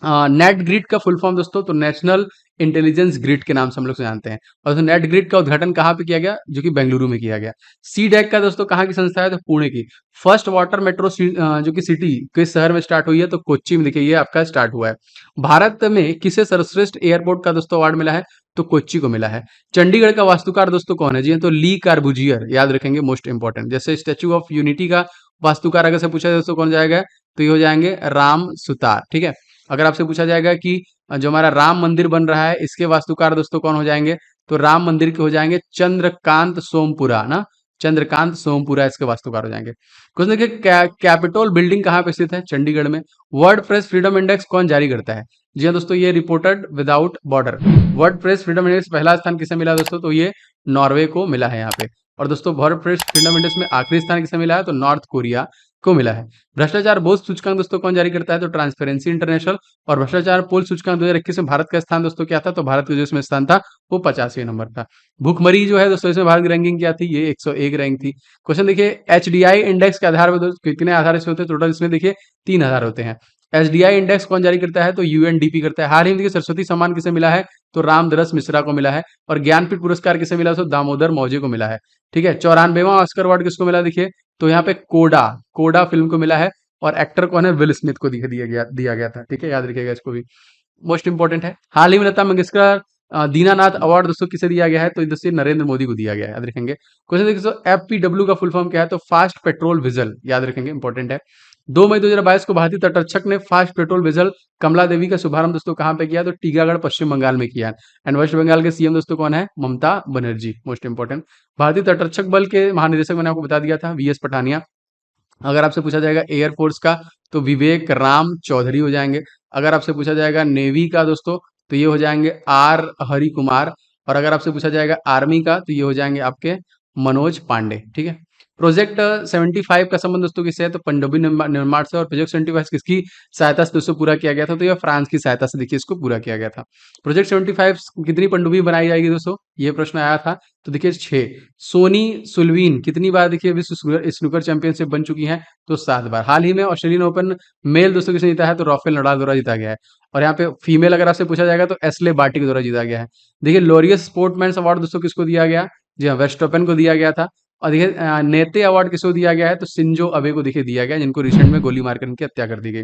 B: नेट ग्रिड का फुल फॉर्म दोस्तों, तो नेशनल इंटेलिजेंस ग्रिड के नाम से हम लोग जानते हैं। और तो नेट ग्रिड का उद्घाटन कहाँ पे किया गया? जो कि बेंगलुरु में किया गया। सी डैक का दोस्तों कहाँ की संस्था है? तो पुणे की। फर्स्ट वाटर मेट्रो जो कि सिटी किस शहर में स्टार्ट हुई है? तो कोच्चि में देखिए ये आपका स्टार्ट हुआ है। भारत में किसे सर्वश्रेष्ठ एयरपोर्ट का दोस्तों अवार्ड मिला है? तो कोच्चि को मिला है। चंडीगढ़ का वास्तुकार दोस्तों कौन है? जी तो ली कार्बुजियर, याद रखेंगे, मोस्ट इंपॉर्टेंट। जैसे स्टैच्यू ऑफ यूनिटी का वास्तुकार अगर से पूछा जाए दोस्तों कौन जाएगा? तो ये हो जाएंगे राम सुतार। ठीक है, अगर आपसे पूछा जाएगा कि जो हमारा राम मंदिर बन रहा है इसके वास्तुकार दोस्तों कौन हो जाएंगे? तो राम मंदिर के हो जाएंगे चंद्रकांत सोमपुरा ना, चंद्रकांत सोमपुरा इसके वास्तुकार हो जाएंगे। क्वेश्चन देखिए कैपिटोल बिल्डिंग कहाँ पे स्थित है? चंडीगढ़ में। वर्ड प्रेस फ्रीडम इंडेक्स कौन जारी करता है? जी हाँ दोस्तों, ये reported without border. Word press freedom index पहला स्थान किसे मिला दोस्तों? तो ये नॉर्वे को मिला है यहाँ पे। और दोस्तों वर्ड प्रेस फ्रीडम इंडेक्स में आखिरी स्थान किसे मिला है? तो नॉर्थ कोरिया को मिला है। भ्रष्टाचार बोध सूचकांक दोस्तों कौन जारी करता है? तो ट्रांसपेरेंसी इंटरनेशनल। और भ्रष्टाचार पोल सूचकांक 2021 में भारत का स्थान दोस्तों क्या था? तो भारत का जो इसमें स्थान था वो 50वें नंबर था। भूखमरी जो है दोस्तों इसमें भारत की रैंकिंग क्या थी? ये 101 रैंक थी। क्वेश्चन देखिए एचडीआई इंडेक्स के आधार पर दोस्तों कितने आधार इसमें होते हैं? टोटल इसमें देखिए 3 आधार होते हैं। एसडीआई इंडेक्स कौन जारी करता है? तो यूएनडीपी करता है। हाल ही में देखिए सरस्वती सम्मान किसे मिला है? तो रामदरस मिश्रा को मिला है। और ज्ञानपीठ पुरस्कार किसे मिला? तो दामोदर मौजे को मिला है। ठीक है, 94वां ऑस्कर अवार्ड किसको मिला? देखिए तो यहाँ पे कोडा कोडा फिल्म को मिला है। और एक्टर कौन है? विल स्मिथ को दिया गया था। ठीक है, याद रखिएगा इसको भी, मोस्ट इंपॉर्टेंट है। हाल ही में लता मंगेशकर दीनानाथ अवार्ड दोस्तों किसे दिया गया है? तो दोस्तों नरेंद्र मोदी को दिया गया है, याद रखेंगे। क्वेश्चन देखिए एफपीडब्ल्यू का फुल फॉर्म क्या है? तो फास्ट पेट्रोल विजल, याद रखेंगे, इंपॉर्टेंट है। 2 मई 2022 को भारतीय तटरक्षक ने फास्ट पेट्रोल विजल कमला देवी का शुभारंभ दोस्तों कहाँ पे किया? तो टीकागढ़ पश्चिम बंगाल में किया। एंड वेस्ट बंगाल के सीएम दोस्तों कौन है? Mamata Banerjee, most important. भारतीय तटरक्षक बल के महानिदेशक मैंने आपको बता दिया था, वीएस पठानिया। अगर आपसे पूछा जाएगा एयरफोर्स का तो विवेक राम चौधरी हो जाएंगे। अगर आपसे पूछा जाएगा नेवी का दोस्तों तो ये हो जाएंगे आर हरि कुमार। और अगर आपसे पूछा जाएगा आर्मी का तो ये हो जाएंगे आपके मनोज पांडे। ठीक है। प्रोजेक्ट 75 का संबंध दोस्तों किससे है? तो पनडुब्बी निर्माण से। और प्रोजेक्ट 75 किसकी सहायता से दोस्तों पूरा किया गया था? तो यह फ्रांस की सहायता से देखिए इसको पूरा किया गया था। प्रोजेक्ट 75 कितनी पनडुब्बी बनाई जाएगी दोस्तों? ये प्रश्न आया था। तो देखिए 6। सोनी सुलवीन कितनी बार देखिए विश्व स्नूकर चैंपियनशिप बन चुकी हैं? तो 7 बार। हाल ही में ऑस्ट्रेलियन ओपन मेल दोस्तों किसने जीता है? तो राफेल नडाल द्वारा जीता गया है। और यहाँ पे फीमेल अगर आपसे पूछा जाएगा तो एस्ले बार्टी के द्वारा जीता गया है। देखिए लॉरियस स्पोर्टमैन अवार्ड दोस्तों किसको दिया गया? जी हाँ, वेस्टोपेन को दिया गया था। और देखिए नेते अवार्ड किसको दिया गया है? तो शिंजो अबे को देखिए दिया गया, जिनको रिसेंट में गोली मारकर इनकी हत्या कर दी गई।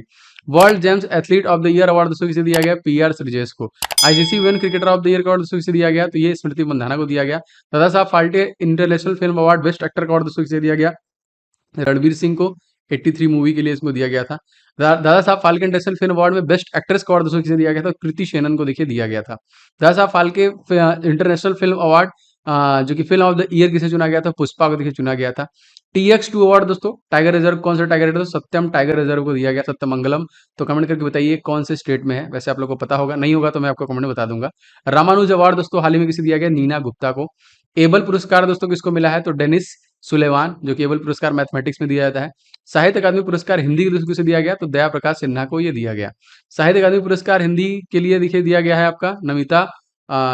B: World James athlete of the year award दोस्तों किसे दिया गया? पीआर श्रीजेश को। ICC women cricketer of the year award दोस्तों किसे दिया गया? तो ये स्मृति मंधाना को दिया गया। Dada Saheb Phalke international film award best actor का अवार्ड दोस्तों किसे दिया गया? रणवीर सिंह को 83 मूवी के लिए इसको दिया गया था। Dada Saheb Phalke international film award में बेस्ट एक्ट्रेस का अवार्ड दोस्तों किसे दिया गया था? कृति शेनन को देखिए दिया गया था। Dada Saheb Phalke international film award जो कि फिल्म ऑफ द ईयर किसे चुना गया था? पुष्पा को देखिए चुना गया था। TX2 अवार्ड दोस्तों टाइगर रिजर्व कौन सा टाइगर रिजर्व? सत्यम टाइगर रिजर्व को दिया गया, सत्यमंगलम। तो कमेंट करके बताइए कौन से स्टेट में है। वैसे आप लोग को पता होगा, नहीं होगा तो मैं आपको कमेंट में बता दूंगा। रामानुज अवार्ड दोस्तों हाल ही में किसे दिया गया? नीना गुप्ता को। एबल पुरस्कार दोस्तों किसको मिला है? तो डेनिस सुलेमान, जो कि एबल पुरस्कार मैथमेटिक्स में दिया जाता है। साहित्य अकादमी पुरस्कार हिंदी के दोस्तों किसे दिया गया? तो दया प्रकाश सिन्हा को ये दिया गया। साहित्य अकादमी पुरस्कार हिंदी के लिए देखिए दिया गया है आपका नमिता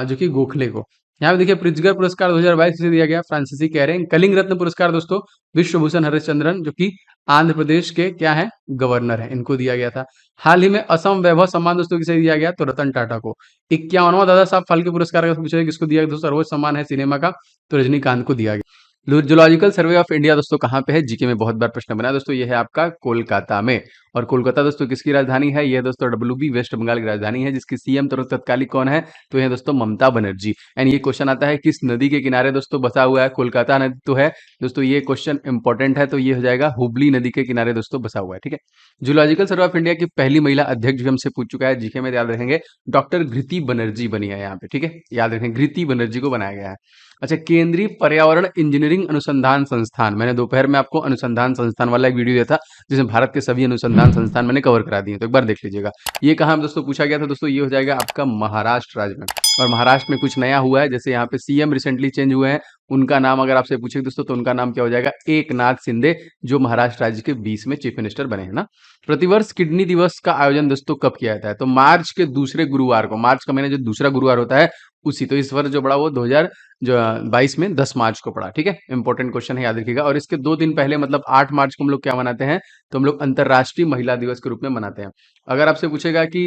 B: जो कि गोखले को। यहाँ पे देखिए प्रिज्गर पुरस्कार 2022 किसे दिया गया? फ्रांसीसी कैरें। कलिंग रत्न पुरस्कार दोस्तों विश्वभूषण हरिश्चंद्रन, जो कि आंध्र प्रदेश के क्या है? गवर्नर है, इनको दिया गया था। हाल ही में असम वैभव सम्मान दोस्तों किसे दिया गया? तो रतन टाटा को। 51वां दादा साहब फाल्के पुरस्कार का पूछा किसको दिया गया? दोस्तों सर्वोच्च सम्मान है सिनेमा का, तो रजनीकांत को दिया गया। जूलॉजिकल सर्वे ऑफ इंडिया दोस्तों कहाँ पे है? जीके में बहुत बार प्रश्न बना है दोस्तों, ये है आपका कोलकाता में। और कोलकाता दोस्तों किसकी राजधानी है? ये दोस्तों WB वेस्ट बंगाल की राजधानी है, जिसकी सीएम तत्कालिक कौन है? तो ये दोस्तों ममता बनर्जी। एंड ये क्वेश्चन आता है किस नदी के किनारे दोस्तों बसा हुआ है? कोलकाता नदी तो है दोस्तों, ये क्वेश्चन इंपॉर्टेंट है, तो ये हो जाएगा हुबली नदी के किनारे दोस्तों बसा हुआ है। ठीक है। जूलॉजिकल सर्वे ऑफ इंडिया की पहली महिला अध्यक्ष भी हमसे पूछ चुका है, जीके में याद रखेंगे डॉक्टर घृति बनर्जी बनी है यहाँ पे। ठीक है, याद रखें घृति बनर्जी को बनाया गया है। अच्छा, केंद्रीय पर्यावरण इंजीनियरिंग अनुसंधान संस्थान, मैंने दोपहर में आपको अनुसंधान संस्थान वाला एक वीडियो दिया था, जिसमें भारत के सभी अनुसंधान संस्थान मैंने कवर करा दिए, तो एक बार देख लीजिएगा। ये कहाँ दोस्तों पूछा गया था? दोस्तों ये हो जाएगा आपका महाराष्ट्र राज्य में। और महाराष्ट्र में कुछ नया हुआ है, जैसे यहाँ पे सीएम रिसेंटली चेंज हुए हैं, उनका नाम अगर आपसे पूछे दोस्तों तो उनका नाम क्या हो जाएगा? एकनाथ शिंदे, जो महाराष्ट्र राज्य के 20 में चीफ मिनिस्टर बने हैं ना। प्रतिवर्ष किडनी दिवस का आयोजन दोस्तों कब किया जाता है? तो मार्च के दूसरे गुरुवार को, मार्च का महीना जो दूसरा गुरुवार होता है उसी, तो इस वर्ष जो पड़ा वो 2022 में 10 मार्च को पड़ा। ठीक है, इंपॉर्टेंट क्वेश्चन है, याद रखिएगा। और इसके 2 दिन पहले मतलब 8 मार्च को हम लोग क्या मनाते हैं? तो हम लोग अंतर्राष्ट्रीय महिला दिवस के रूप में मनाते हैं। अगर आपसे पूछेगा कि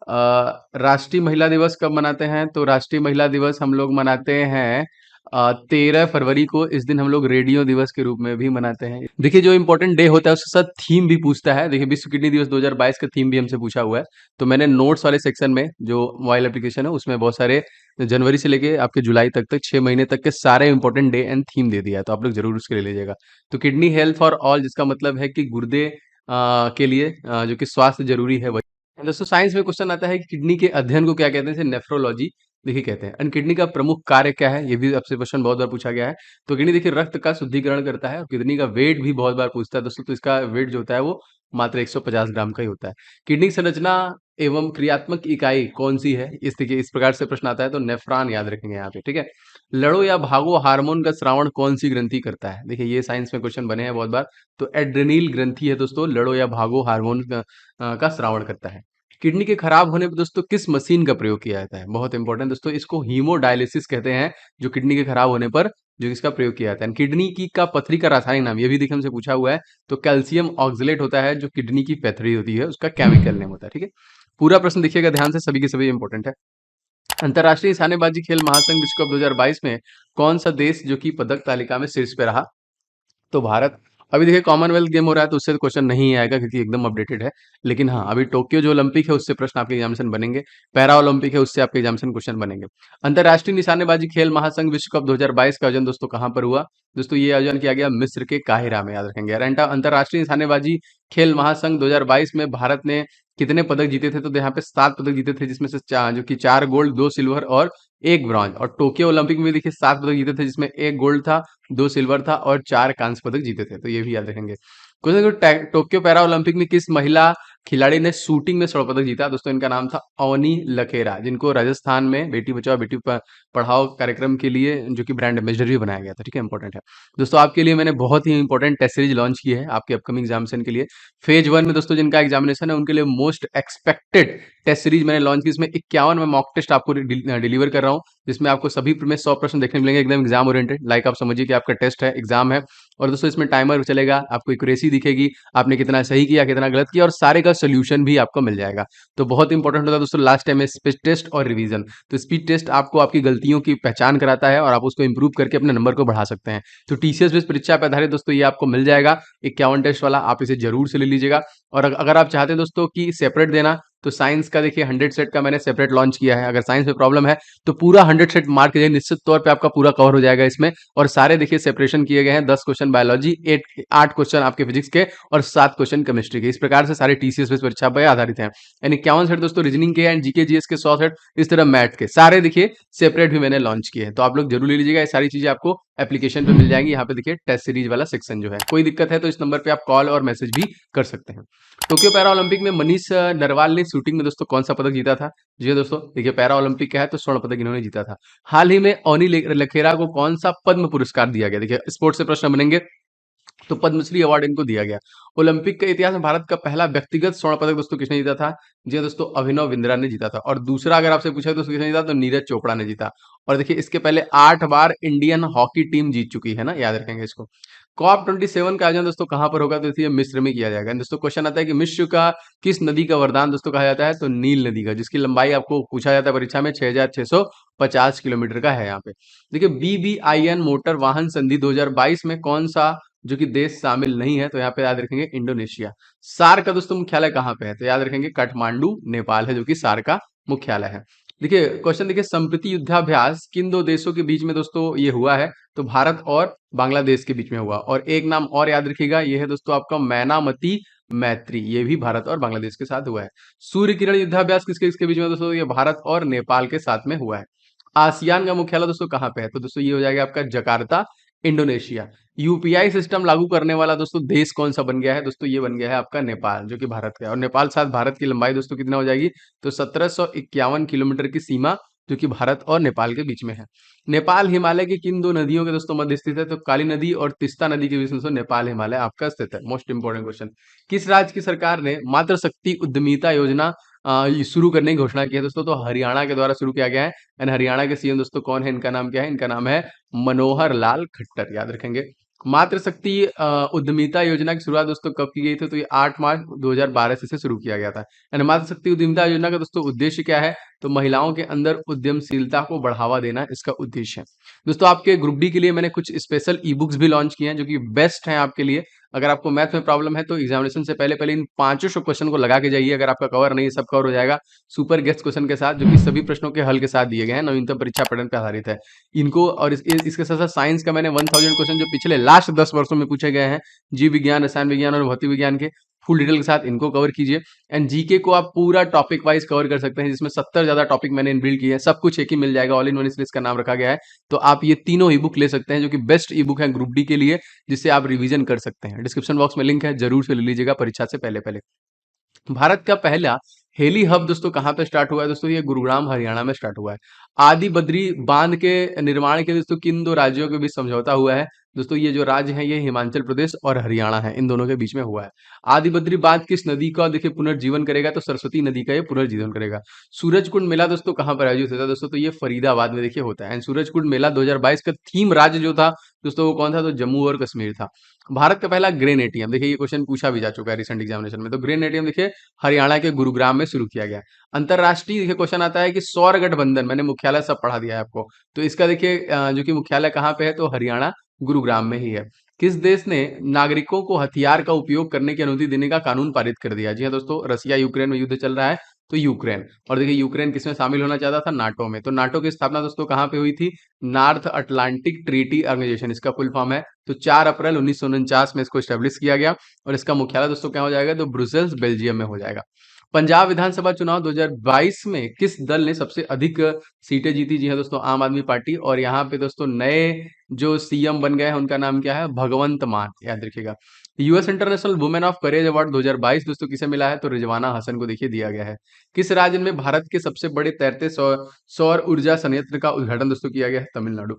B: राष्ट्रीय महिला दिवस कब मनाते हैं, तो राष्ट्रीय महिला दिवस हम लोग मनाते हैं 13 फरवरी को। इस दिन हम लोग रेडियो दिवस के रूप में भी मनाते हैं। देखिए जो इंपॉर्टेंट डे होता है उसके साथ थीम भी पूछता है। देखिए विश्व किडनी दिवस 2022 का थीम भी हमसे पूछा हुआ है, तो मैंने नोट्स वाले सेक्शन में जो मोबाइल एप्लीकेशन है उसमें बहुत सारे जनवरी से लेके आपके जुलाई तक 6 महीने तक के सारे इंपॉर्टेंट डे एंड थीम दे दिया है, तो आप लोग जरूर उसके ले लीजिएगा। तो किडनी हेल्थ फॉर ऑल, जिसका मतलब है कि गुर्दे के लिए जो कि स्वास्थ्य जरूरी है वही। दोस्तों साइंस में क्वेश्चन आता है कि किडनी के अध्ययन को क्या कहते हैं? इसे नेफ्रोलॉजी देखिए कहते हैं। एंड किडनी का प्रमुख कार्य क्या है? ये भी आपसे क्वेश्चन बहुत बार पूछा गया है। तो किडनी देखिए रक्त का शुद्धिकरण करता है, और किडनी का वेट भी बहुत बार पूछता है दोस्तों, तो इसका वेट जो होता है वो मात्र 150 ग्राम का ही होता है। किडनी की संरचना एवं क्रियात्मक इकाई कौन सी है? इस देखिए इस प्रकार से प्रश्न आता है, तो नेफ्रॉन याद रखेंगे यहाँ पे। ठीक है। लड़ो या भागो हार्मोन का श्रावण कौन सी ग्रंथि करता है? देखिए ये साइंस में क्वेश्चन बने हैं बहुत बार, तो एड्रेनिल ग्रंथि है दोस्तों, लड़ो या भागो हार्मोन का श्रावण करता है। किडनी के खराब होने पर दोस्तों किस मशीन का प्रयोग किया जाता है? बहुत इंपॉर्टेंट दोस्तों, इसको हीमोडायलिसिस कहते हैं, जो किडनी के खराब होने पर जो इसका प्रयोग किया जाता है। किडनी की का पथरी का रासायनिक नाम, ये भी देखिए हमसे पूछा हुआ है, तो कैल्शियम ऑक्सलेट होता है, जो किडनी की पथरी होती है उसका केमिकल नेम होता है। ठीक है, पूरा प्रश्न देखिएगा ध्यान से, सभी के सभी इंपॉर्टेंट है। अंतर्राष्ट्रीय निशानेबाजी खेल महासंघ विश्व कप 2022 में कौन सा देश जो कि पदक तालिका में शीर्ष पे रहा? तो भारत। अभी देखिए कॉमनवेल्थ गेम हो रहा है, तो उससे तो क्वेश्चन नहीं आएगा क्योंकि एकदम अपडेटेड है। लेकिन हाँ, अभी टोक्यो जो ओलंपिक है उससे प्रश्न आपके एग्जामिनेशन बनेंगे, पैरा ओलंपिक है उससे आपके एग्जामिनेशन क्वेश्चन बनेंगे। अंतर्राष्ट्रीय निशानेबाजी खेल महासंघ विश्व कप 2022 का आयोजन दोस्तों कहाँ पर हुआ? दोस्तों ये आयोजन किया गया मिस्र के काहिरा में, याद रखेंगे। अंतर्राष्ट्रीय निशानेबाजी खेल महासंघ 2022 में भारत ने कितने पदक जीते थे? तो यहाँ पे 7 पदक जीते थे, जिसमें से जो कि 4 गोल्ड, 2 सिल्वर और 1 ब्रॉन्ज। और टोक्यो ओलंपिक में देखिए 7 पदक जीते थे, जिसमें 1 गोल्ड था, 2 सिल्वर था और 4 कांस्य पदक जीते थे, तो ये भी याद रखेंगे। क्वेश्चन टोक्यो पैरा ओलंपिक में किस महिला खिलाड़ी ने शूटिंग में स्वर्ण पदक जीता दोस्तों, इनका नाम था अवनी लखेरा, जिनको राजस्थान में बेटी बचाओ बेटी पढ़ाओ कार्यक्रम के लिए जो कि ब्रांड एम्बेसडर भी बनाया गया था। ठीक है, इंपॉर्टेंट है दोस्तों। आपके लिए मैंने बहुत ही इंपॉर्टेंट टेस्ट सीरीज लॉन्च की है आपके अपकमिंग एग्जामिनेशन के लिए। फेज 1 में दोस्तों जिनका एग्जामिनेशन है उनके लिए मोस्ट एक्सपेक्टेड टेस्ट सीरीज मैंने लॉन्च की। इसमें 51 में मॉक टेस्ट आपको डिलीवर कर रहा हूँ, जिसमें आपको सभी में 100 प्रश्न देखने मिलेंगे, एकदम एग्जाम ओरिएंटेड। लाइक आप समझिए कि आपका टेस्ट है, एग्जाम है। और दोस्तों इसमें टाइमर चलेगा, आपको एक्यूरेसी दिखेगी, आपने कितना सही किया कितना गलत किया, और सारे का सोल्यूशन भी आपको मिल जाएगा। तो बहुत इंपॉर्टेंट होता है दोस्तों लास्ट टाइम में स्पीड टेस्ट और रिवीजन। तो स्पीड टेस्ट आपको आपकी गलतियों की पहचान कराता है और आप उसको इंप्रूव करके अपने नंबर को बढ़ा सकते हैं। तो टीसीएस बेस्ड परीक्षा पे आधारित दोस्तों ये आपको मिल जाएगा 51 टेस्ट वाला, आप इसे जरूर से ले लीजिएगा। और अगर आप चाहते हैं दोस्तों कि सेपरेट देना, तो साइंस का देखिए 100 सेट का मैंने सेपरेट लॉन्च किया है। अगर साइंस में प्रॉब्लम है तो पूरा 100 सेट मार्क कीजिए, निश्चित तौर पे आपका पूरा कवर हो जाएगा इसमें। और सारे देखिए सेपरेशन किए गए हैं, 10 क्वेश्चन बायोलॉजी, 8 क्वेश्चन आपके फिजिक्स के और 7 क्वेश्चन केमिस्ट्री के। इस प्रकार से सारे टीसीएस बेस्ड परीक्षा पर आधारित हैं। यानी 51 सेट दोस्तों रीजनिंग के एंड जीके जीएस के 100 सेट, इस तरह मैथ के सारे देखिए सेपरेट भी मैंने लॉन्च किए हैं। तो आप लोग जरूर ले लीजिएगा, ये सारी चीजें आपको एप्लीकेशन पे मिल जाएंगी। यहाँ पे देखिए टेस्ट सीरीज वाला सेक्शन जो है, कोई दिक्कत है तो इस नंबर पे आप कॉल और मैसेज भी कर सकते हैं। टोक्यो पैरा ओलंपिक में मनीष नरवाल ने शूटिंग में दोस्तों कौन सा पदक जीता था? जी हाँ दोस्तों, देखिए पैरा ओलंपिक का है तो स्वर्ण पदक इन्होंने जीता था। हाल ही में अवनी लखेरा को कौन सा पद्म पुरस्कार दिया गया? देखिए स्पोर्ट्स से प्रश्न बनेंगे तो पद्मश्री अवार्ड इनको दिया गया। ओलंपिक के इतिहास में भारत का पहला व्यक्तिगत स्वर्ण पदक दोस्तों किसने जीता था? जी हाँ दोस्तों, अभिनव बिंद्रा ने जीता था। और दूसरा अगर आपसे पूछा तो किसने जीता, तो नीरज चोपड़ा ने जीता। और देखिए इसके पहले 8 बार इंडियन हॉकी टीम जीत चुकी है ना, याद रखेंगे इसको। कॉप 27 का आयोजन दोस्तों कहां पर होगा? तो देखिए मिस्र में किया जाएगा। दोस्तों क्वेश्चन आता है कि मिस्र का किस नदी का वरदान दोस्तों कहा जाता है? तो नील नदी का, जिसकी लंबाई आपको पूछा जाता है परीक्षा में 6650 किलोमीटर का है यहाँ पे। देखिए बीबीआईएन मोटर वाहन संधि 2022 में कौन सा जो कि देश शामिल नहीं है? तो यहाँ पे याद रखेंगे इंडोनेशिया। सार का दोस्तों मुख्यालय कहाँ पे है? तो याद रखेंगे काठमांडू नेपाल है जो कि सार का मुख्यालय है। देखिए क्वेश्चन देखिए, संप्रति युद्धाभ्यास किन दो देशों के बीच में दोस्तों ये हुआ है? तो भारत और बांग्लादेश के बीच में हुआ। और एक नाम और याद रखिएगा, ये है दोस्तों आपका मैनामती मैत्री, ये भी भारत और बांग्लादेश के साथ हुआ है। सूर्य किरण युद्धाभ्यास किसके किसके बीच में दोस्तों? ये भारत और नेपाल के साथ में हुआ है। आसियान का मुख्यालय दोस्तों कहाँ पे है? तो दोस्तों ये हो जाएगा आपका जकार्ता, इंडोनेशिया। यूपीआई सिस्टम लागू करने वाला दोस्तों देश कौन सा बन गया है? दोस्तों ये बन गया है आपका नेपाल, जो कि भारत का है। और नेपाल साथ भारत की लंबाई दोस्तों कितना हो जाएगी? तो 1751 किलोमीटर की सीमा जो कि भारत और नेपाल के बीच में है। नेपाल हिमालय की किन दो नदियों के दोस्तों मध्य स्थित है? तो काली नदी और तिस्ता नदी के बीच में दोस्तों नेपाल हिमालय आपका स्थित है। मोस्ट इंपोर्टेंट क्वेश्चन, किस राज्य की सरकार ने मातृ शक्ति उद्यमिता योजना ये शुरू करने की घोषणा की है दोस्तों? तो हरियाणा के द्वारा शुरू किया गया है। एंड हरियाणा के सीएम दोस्तों कौन है? इनका नाम क्या है? इनका नाम है मनोहर लाल खट्टर, याद रखेंगे। मातृशक्ति उद्यमिता योजना की शुरुआत दोस्तों कब की गई थी? तो ये 8 मार्च 2012 से इसे शुरू किया गया था। एंड मातृशक्ति उद्यमिता योजना का दोस्तों उद्देश्य क्या है? तो महिलाओं के अंदर उद्यमशीलता को बढ़ावा देना इसका उद्देश्य है। दोस्तों आपके ग्रुप डी के लिए मैंने कुछ स्पेशल ई बुक्स भी लॉन्च किए हैं जो कि बेस्ट हैं आपके लिए। अगर आपको मैथ में प्रॉब्लम है तो एग्जामिनेशन से पहले पहले इन 500 क्वेश्चन को लगा के जाइए। अगर आपका कवर नहीं है, सब कवर हो जाएगा सुपर गेस्ट क्वेश्चन के साथ, जो कि सभी प्रश्नों के हल के साथ दिए गए हैं, नवीनतम परीक्षा पैटर्न पर आधारित है इनको। और इसके साथ साथ साइंस का मैंने 1000 क्वेश्चन जो पिछले लास्ट 10 वर्षों में पूछे गए हैं, जीव विज्ञान, रसायन विज्ञान और भौतिक विज्ञान के, फुल डिटेल के साथ इनको कवर कीजिए। एंड जीके को आप पूरा टॉपिक वाइज कवर कर सकते हैं, जिसमें 70 ज्यादा टॉपिक मैंने इनबिल्ड किए हैं। सब कुछ एक ही मिल जाएगा, ऑल इन वन इसलिए इसका नाम रखा गया है। तो आप ये तीनों ई बुक ले सकते हैं जो कि बेस्ट ई बुक है ग्रुप डी के लिए, जिससे आप रिवीजन कर सकते हैं। डिस्क्रिप्शन बॉक्स में लिंक है, जरूर से ले लीजिएगा परीक्षा से पहले पहले। भारत का पहला हेली हब दोस्तों कहाँ पे स्टार्ट हुआ है? दोस्तों ये गुरुग्राम हरियाणा में स्टार्ट हुआ है। आदि बद्री बांध के निर्माण के लिए दोस्तों किन दो राज्यों के बीच समझौता हुआ है? दोस्तों ये जो राज्य है ये हिमाचल प्रदेश और हरियाणा है, इन दोनों के बीच में हुआ है। आदि बद्री बांध किस नदी का देखिए पुनर्जीवन करेगा? तो सरस्वती नदी का ये पुनर्जीवन करेगा। सूरज कुंड मेला दोस्तों कहाँ पर आयोजित होता है? दोस्तों तो ये फरीदाबाद में देखिए होता है। एंड सूरज कुंड मेला 2022 का थीम राज्य जो था दोस्तों वो कौन था? तो जम्मू और कश्मीर था। भारत का पहला ग्रेन एटीएम, देखिए ये क्वेश्चन पूछा भी जा चुका है रिसेंट एग्जामिनेशन में। तो ग्रेन एटीएम देखिए हरियाणा के गुरुग्राम में शुरू किया गया। अंतरराष्ट्रीय देखिए क्वेश्चन आता है कि सौर गठबंधन, मैंने मुख्यालय सब पढ़ा दिया है आपको, तो इसका देखिए जो कि मुख्यालय कहाँ पे है? तो हरियाणा गुरुग्राम में ही है। किस देश ने नागरिकों को हथियार का उपयोग करने की अनुमति देने का कानून पारित कर दिया? जी हाँ दोस्तों, रसिया यूक्रेन में युद्ध चल रहा है तो यूक्रेन। और देखिए यूक्रेन किसमें शामिल होना चाहता था? नाटो में। तो नाटो की स्थापना दोस्तों कहाँ पे हुई थी? नॉर्थ अटलांटिक ट्रीटी ऑर्गेनाइजेशन इसका फुल फॉर्म है। तो 4 अप्रैल 1949 में इसको स्टेब्लिश किया गया। और इसका मुख्यालय दोस्तों क्या हो जाएगा? तो ब्रुसेल्स बेल्जियम में हो जाएगा। पंजाब विधानसभा चुनाव 2022 में किस दल ने सबसे अधिक सीटें जीती? जी हाँ दोस्तों, आम आदमी पार्टी। और यहाँ पे दोस्तों नए जो सीएम बन गए हैं उनका नाम क्या है? भगवंत मान, याद रखिएगा। US international women of courage award 2022 दोस्तों किसे मिला है? तो रिजवाना हसन को देखिए दिया गया है। किस राज्य में भारत के सबसे बड़े तैरते सौर ऊर्जा संयंत्र का उद्घाटन दोस्तों किया गया है? तमिलनाडु।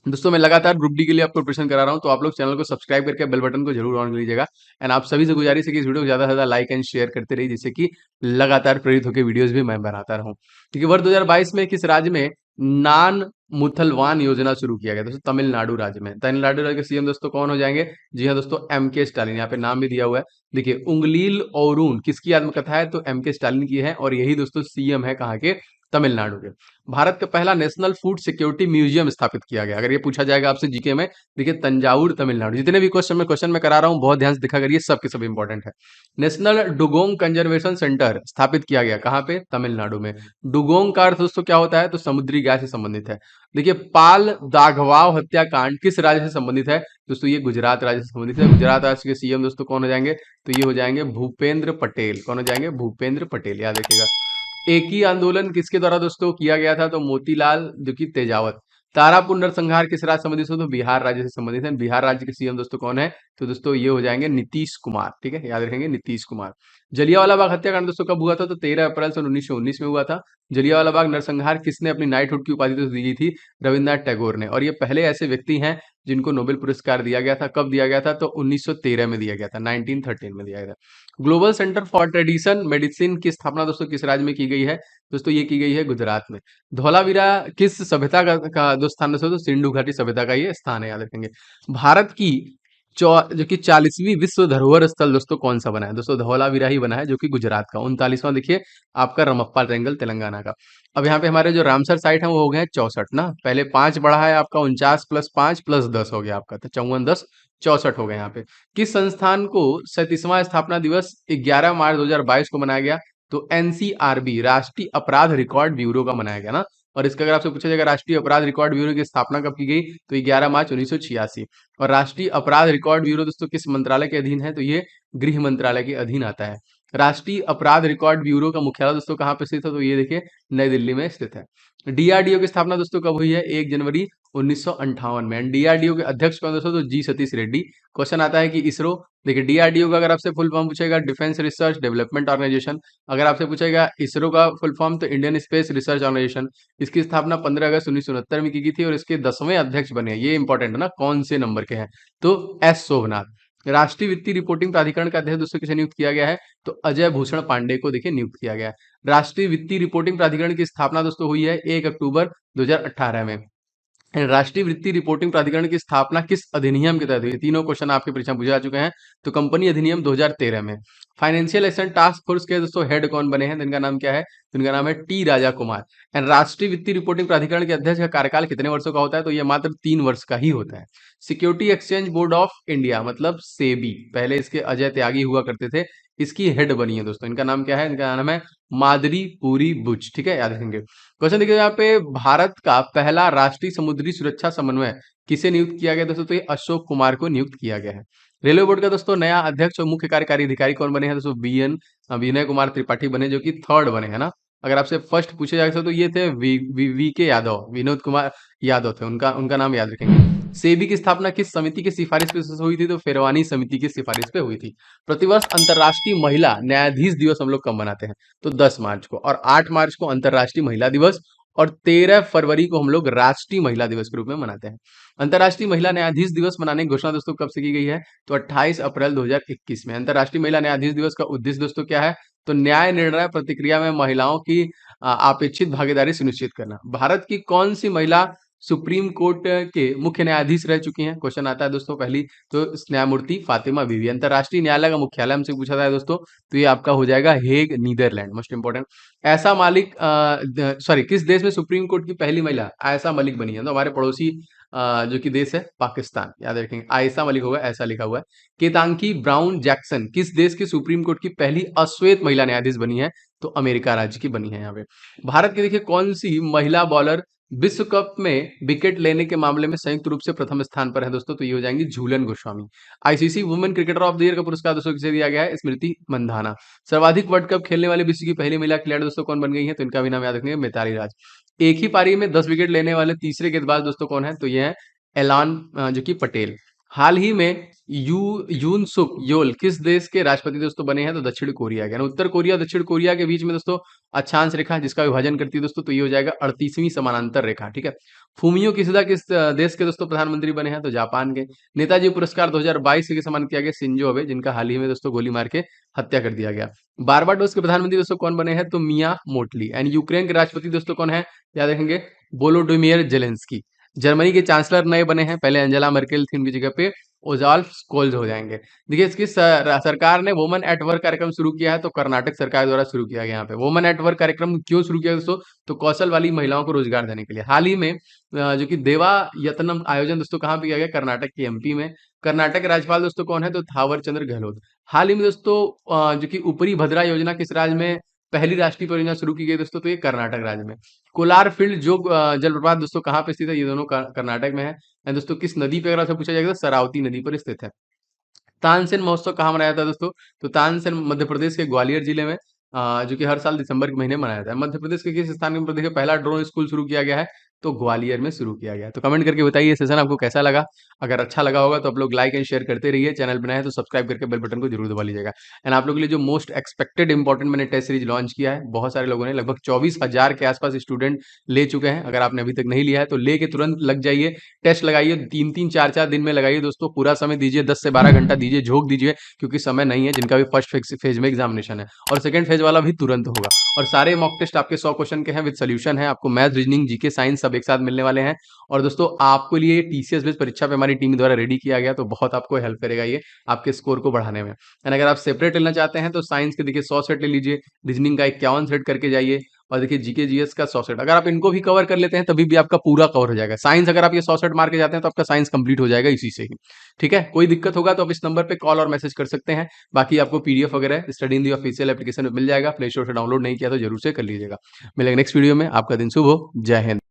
B: दोस्तों मैं लगातार ग्रुप डी के लिए आपको प्रिपरेशन करा रहा हूं, तो आप लोग चैनल को सब्सक्राइब करके बेल बटन को जरूर ऑन कर लीजिएगा। एंड आप सभी से गुजारिश है कि इस वीडियो को ज्यादा से ज्यादा लाइक एंड शेयर करते रहिए, जिससे कि लगातार प्रेरित होकर वीडियोस भी मैं बनाता रहूं। ठीक है, वर्ष 2022 में किस राज्य में नान मुथलवान योजना शुरू किया गया? दोस्तों तमिलनाडु राज्य में। तमिलनाडु राज्य के सीएम दोस्तों कौन हो जाएंगे? जी हाँ दोस्तों, एम के स्टालिन। यहाँ पे नाम भी दिया हुआ है, देखिए उंगलील औरून किसकी आत्मकथा है? तो एम के स्टालिन की है, और यही दोस्तों सीएम है कहाँ के? तमिलनाडु के। भारत का पहला नेशनल फूड सिक्योरिटी म्यूजियम स्थापित किया गया। अगर ये पूछा जाएगा आपसे जीके में, देखिए तंजावुर तमिलनाडु। जितने भी क्वेश्चन में करा रहा हूं बहुत ध्यान से देखा करिए, सब के सब इंपॉर्टेंट है। नेशनल डुगोंग कंजर्वेशन सेंटर स्थापित किया गया कहां पे? तमिलनाडु में। डुगोंग का अर्थ दोस्तों क्या होता है? तो समुद्री गाय से संबंधित है। देखिए पाल दाघवाव हत्याकांड किस राज्य से संबंधित है? दोस्तों ये गुजरात राज्य से संबंधित है। गुजरात राज्य के सीएम दोस्तों कौन हो जाएंगे? तो ये हो जाएंगे भूपेंद्र पटेल। कौन हो जाएंगे? भूपेंद्र पटेल, याद रखिएगा। एक ही आंदोलन किसके द्वारा दोस्तों किया गया था? तो मोतीलाल जो कि तेजावत। तारापुर नरसंहार किस राज्य से संबंधित हो? तो बिहार राज्य से संबंधित है। बिहार राज्य के सीएम दोस्तों कौन है? तो दोस्तों ये हो जाएंगे नीतीश कुमार। ठीक है, याद रखेंगे नीतीश कुमार। जलियांवाला बाग हत्याकांड दोस्तों कब हुआ था? तो 13 अप्रैल सन 1919 में हुआ था। जलियांवाला बाग नरसंहार किसने अपनी नाइटहुड की उपाधि तो दी थी? रविन्द्रनाथ टैगोर ने। और ये पहले ऐसे व्यक्ति हैं जिनको नोबेल पुरस्कार दिया गया था। कब दिया गया था? तो 1913 में दिया गया था, 1913 में दिया गया था। Global centre for tradition medicine की स्थापना दोस्तों किस राज्य में की गई है? दोस्तों ये की गई है गुजरात में। धौलावीरा किस सभ्यता का दो स्थान दोस्तों? तो सिंधु घाटी सभ्यता का ये स्थान है, याद रखेंगे। भारत की जो कि 40वीं विश्व धरोहर स्थल दोस्तों कौन सा बना है? दोस्तों धौलावीरा ही बना है, जो कि गुजरात का। 39वां देखिए आपका रमप्पा ट्रायंगल तेलंगाना का। अब यहाँ पे हमारे जो रामसर साइट है वो हो गए हैं 64 ना। पहले 5 बढ़ा है आपका, 49 + 5 + 10 हो गया आपका, तो 54 10 64 हो गए यहाँ पे। किस संस्थान को 37वां स्थापना दिवस 11 मार्च 2022 को मनाया गया? तो एनसीआरबी राष्ट्रीय अपराध रिकॉर्ड ब्यूरो का मनाया गया ना। और इसका अगर आपसे पूछा जाएगा राष्ट्रीय अपराध रिकॉर्ड ब्यूरो की स्थापना कब की गई? तो 11 मार्च 1986। और राष्ट्रीय अपराध रिकॉर्ड ब्यूरो दोस्तों किस मंत्रालय के अधीन है? तो ये गृह मंत्रालय के अधीन आता है। राष्ट्रीय अपराध रिकॉर्ड ब्यूरो का मुख्यालय दोस्तों कहाँ पे स्थित है? तो ये देखिए नई दिल्ली में स्थित है। डीआरडीओ की स्थापना दोस्तों कब हुई है? 1 जनवरी 1958 में। डीआरडीओ के अध्यक्ष कौन दोस्तों? तो जी सतीश रेड्डी। क्वेश्चन आता है कि इसरो, देखिए डीआरडीओ का अगर आपसे फुल फॉर्म पूछेगा डिफेंस रिसर्च डेवलपमेंट ऑर्गेनाइजेशन। अगर आपसे पूछेगा इसरो का फुल फॉर्म तो इंडियन स्पेस रिसर्च ऑर्गेनाइजेशन। इसकी स्थापना 15 अगस्त 1969 में की गई थी, और इसके 10वें अध्यक्ष बने हैं। ये इंपॉर्टेंट है ना, कौन से नंबर के हैं? तो एस शोभनाथ। राष्ट्रीय वित्तीय रिपोर्टिंग प्राधिकरण का अध्यक्ष दोस्तों किसे नियुक्त किया गया है? तो अजय भूषण पांडे को देखिए नियुक्त किया गया है। राष्ट्रीय वित्तीय रिपोर्टिंग प्राधिकरण की स्थापना दोस्तों हुई है 1 अक्टूबर 2018 में। राष्ट्रीय वित्तीय रिपोर्टिंग प्राधिकरण की स्थापना किस अधिनियम के तहत हुई? तीनों क्वेश्चन आपके परीक्षा में पूछे जा चुके हैं। तो कंपनी अधिनियम 2013 में। फाइनेंशियल एक्शन टास्क फोर्स के दोस्तों हेड कौन बने हैं? इनका नाम क्या है? तो इनका नाम है टी राजा कुमार। एंड राष्ट्रीय वित्तीय रिपोर्टिंग प्राधिकरण के अध्यक्ष का कार्यकाल कितने वर्षों का होता है? तो ये मात्र 3 वर्ष का ही होता है। Security exchange board of India मतलब सेबी, पहले इसके अजय त्यागी हुआ करते थे, इसकी हेड बनी है दोस्तों। इनका नाम क्या है? इनका नाम है माधुरी पुरी बुच। ठीक है, याद रखेंगे। क्वेश्चन देखिए यहाँ पे, भारत का पहला राष्ट्रीय समुद्री सुरक्षा समन्वय किसे नियुक्त किया गया दोस्तों? तो ये अशोक कुमार को नियुक्त किया गया है। रेलवे बोर्ड का दोस्तों नया अध्यक्ष और मुख्य कार्यकारी अधिकारी कौन बने हैं? दोस्तों विनय कुमार त्रिपाठी बने, जो कि 3rd बने हैं ना। अगर आपसे फर्स्ट पूछे जाएगा तो ये थे वी के यादव, विनोद कुमार यादव थे, उनका उनका नाम याद रखेंगे। सेबी की स्थापना किस समिति की सिफारिश पे हुई थी? तो फेरवानी समिति की सिफारिश पे हुई थी। प्रतिवर्ष अंतर्राष्ट्रीय महिला न्यायाधीश दिवस हम लोग कब मनाते हैं? तो 10 मार्च को, और 8 मार्च को अंतर्राष्ट्रीय महिला दिवस, और 13 फरवरी को हम लोग राष्ट्रीय महिला दिवस के रूप में मनाते हैं। अंतर्राष्ट्रीय महिला न्यायाधीश दिवस मनाने की घोषणा दोस्तों कब से की गई है? तो 28 अप्रैल 2021 में। अंतर्राष्ट्रीय महिला न्यायाधीश दिवस का उद्देश्य दोस्तों क्या है? तो न्याय निर्णय प्रक्रिया में महिलाओं की अपेक्षित भागीदारी सुनिश्चित करना। भारत की कौन सी महिला सुप्रीम कोर्ट के मुख्य न्यायाधीश रह चुकी हैं? क्वेश्चन आता है दोस्तों पहली, तो न्यायमूर्ति फातिमा बीवी। अंतर्राष्ट्रीय न्यायालय का मुख्यालय हमसे पूछा था दोस्तों, तो ये आपका हो जाएगा हेग, नीदरलैंड। मोस्ट इंपोर्टेंट, ऐसा मालिक सॉरी किस देश में सुप्रीम कोर्ट की पहली महिला आयशा मलिक बनी है? तो हमारे पड़ोसी जो कि देश है पाकिस्तान, याद रखेंगे। आयशा मलिक होगा, ऐसा लिखा हुआ है। केतांकी ब्राउन जैक्सन किस देश की सुप्रीम कोर्ट की पहली अश्वेत महिला न्यायाधीश बनी है? तो अमेरिका राज्य की बनी है यहाँ पे। भारत की देखिए कौन सी महिला बॉलर विश्व कप में विकेट लेने के मामले में संयुक्त रूप से प्रथम स्थान पर है दोस्तों? तो ये हो जाएंगी Jhulan Goswami. ICC women cricketer of the year का पुरस्कार दोस्तों किसे दिया गया है? स्मृति मंधाना। सर्वाधिक वर्ल्ड कप खेलने वाले विश्व की पहली महिला खिलाड़ी दोस्तों कौन बन गई है? तो इनका भी नाम याद रखेंगे, मिताली राज। एक ही पारी में 10 विकेट लेने वाले तीसरे गेंदबाज दोस्तों कौन है? तो ये है एलान जो कि पटेल। हाल ही में यून सुक योल किस देश के राष्ट्रपति दोस्तों बने हैं? तो दक्षिण कोरिया के। उत्तर कोरिया दक्षिण कोरिया के बीच में दोस्तों अक्षांश रेखा जिसका विभाजन करती है दोस्तों, तो ये हो जाएगा 38वीं समानांतर रेखा। ठीक है। फूमियो किशिदा किस देश के दोस्तों प्रधानमंत्री बने हैं? तो जापान के। नेताजी पुरस्कार 2022 से सम्मानित किया गया शिंजो अबे, जिनका हाल ही में दोस्तों गोली मार के हत्या कर दिया गया। बारबाडोस के प्रधानमंत्री दोस्तों कौन बने हैं? तो मिया मोटली। एंड यूक्रेन के राष्ट्रपति दोस्तों कौन है? याद रखेंगे, वोलोडिमिर जेलेंस्की। जर्मनी के चांसलर नए बने हैं, पहले एंजेला मर्केल थी, उनकी जगह पे ओजाल्फ स्कोल्ज हो जाएंगे। देखिए, इसकी सरकार ने वुमन एट वर्क कार्यक्रम शुरू किया है, तो कर्नाटक सरकार द्वारा शुरू किया गया। यहाँ पे वुमन एट वर्क कार्यक्रम क्यों शुरू किया दोस्तों? तो कौशल वाली महिलाओं को रोजगार देने के लिए। हाल ही में जो कि देवा यतनम आयोजन दोस्तों कहाँ पे किया गया? कर्नाटक के एमपी में। कर्नाटक के राज्यपाल दोस्तों कौन है? तो थावर चंद्र गहलोत। हाल ही में दोस्तों जो कि ऊपरी भद्रा योजना किस राज्य में पहली राष्ट्रीय परियोजना शुरू की गई दोस्तों? तो ये कर्नाटक राज्य में। कोलार फील्ड जो जलप्रपात दोस्तों कहाँ पे स्थित है? ये दोनों कर्नाटक में है। एंड दोस्तों किस नदी पे अगर आपसे पूछा जाएगा तो शरावती नदी पर स्थित है। तानसेन महोत्सव कहाँ मनाया जाता है दोस्तों? तो तानसेन मध्य प्रदेश के ग्वालियर जिले में जो कि हर साल दिसंबर के महीने में मनाया जाता है। मध्य प्रदेश के किस स्थान पर देखिए पहला ड्रोन स्कूल शुरू किया गया है? तो ग्वालियर में शुरू किया गया है। तो कमेंट करके बताइए सेशन आपको कैसा लगा। अगर अच्छा लगा होगा तो आप लोग लाइक एंड शेयर करते रहिए। चैनल बनाए तो सब्सक्राइब करके बेल बटन को जरूर दबा लीजिएगा। एंड आप लोगों के लिए जो मोस्ट एक्सपेक्टेड इंपॉर्टेंट मैंने टेस्ट सीरीज लॉन्च किया है, बहुत सारे लोगों ने, लगभग 24,000 के आसपास स्टूडेंट ले चुके हैं। अगर आपने अभी तक नहीं लिया है तो लेके तुरंत लग जाइए, टेस्ट लगाइए, 3-3 4-4 दिन में लगाइए दोस्तों। पूरा समय दीजिए, 10 से 12 घंटा दीजिए, झोंक दीजिए, क्योंकि समय नहीं है। जिनका भी फर्स्ट फेज में एग्जामिनेशन है और सेकंड फेज वाला भी तुरंत होगा। और सारे मॉक टेस्ट आपके 100 क्वेश्चन के हैं विद सोल्यूशन है। आपको मैथ, रीजनिंग, जीके, साइंस सब एक साथ मिलने वाले हैं। और दोस्तों आपके लिए टीसीएस बेस्ड परीक्षा पे हमारी टीम द्वारा रेडी किया गया, तो बहुत आपको हेल्प करेगा ये आपके स्कोर को बढ़ाने में। एंड अगर आप सेपरेट लेना चाहते हैं तो साइंस के देखिए 100 सेट ले लीजिए, रीजनिंग का 51 सेट करके जाइए, और देखिए जीके जीएस का 100 सेट। अगर आप इनको भी कवर कर लेते हैं तभी भी आपका पूरा कवर हो जाएगा। साइंस अगर आप ये 100 सेट मार के जाते हैं तो आपका साइंस कंप्लीट हो जाएगा इसी से ही। ठीक है। कोई दिक्कत होगा तो आप इस नंबर पे कॉल और मैसेज कर सकते हैं। बाकी आपको पीडीएफ वगैरह study in the official application में मिल जाएगा। प्ले स्टोर से डाउनलोड नहीं किया तो जरूर से कर लीजिएगा। मिलेंगे नेक्स्ट वीडियो में। आपका दिन शुभ हो। जय हिंद।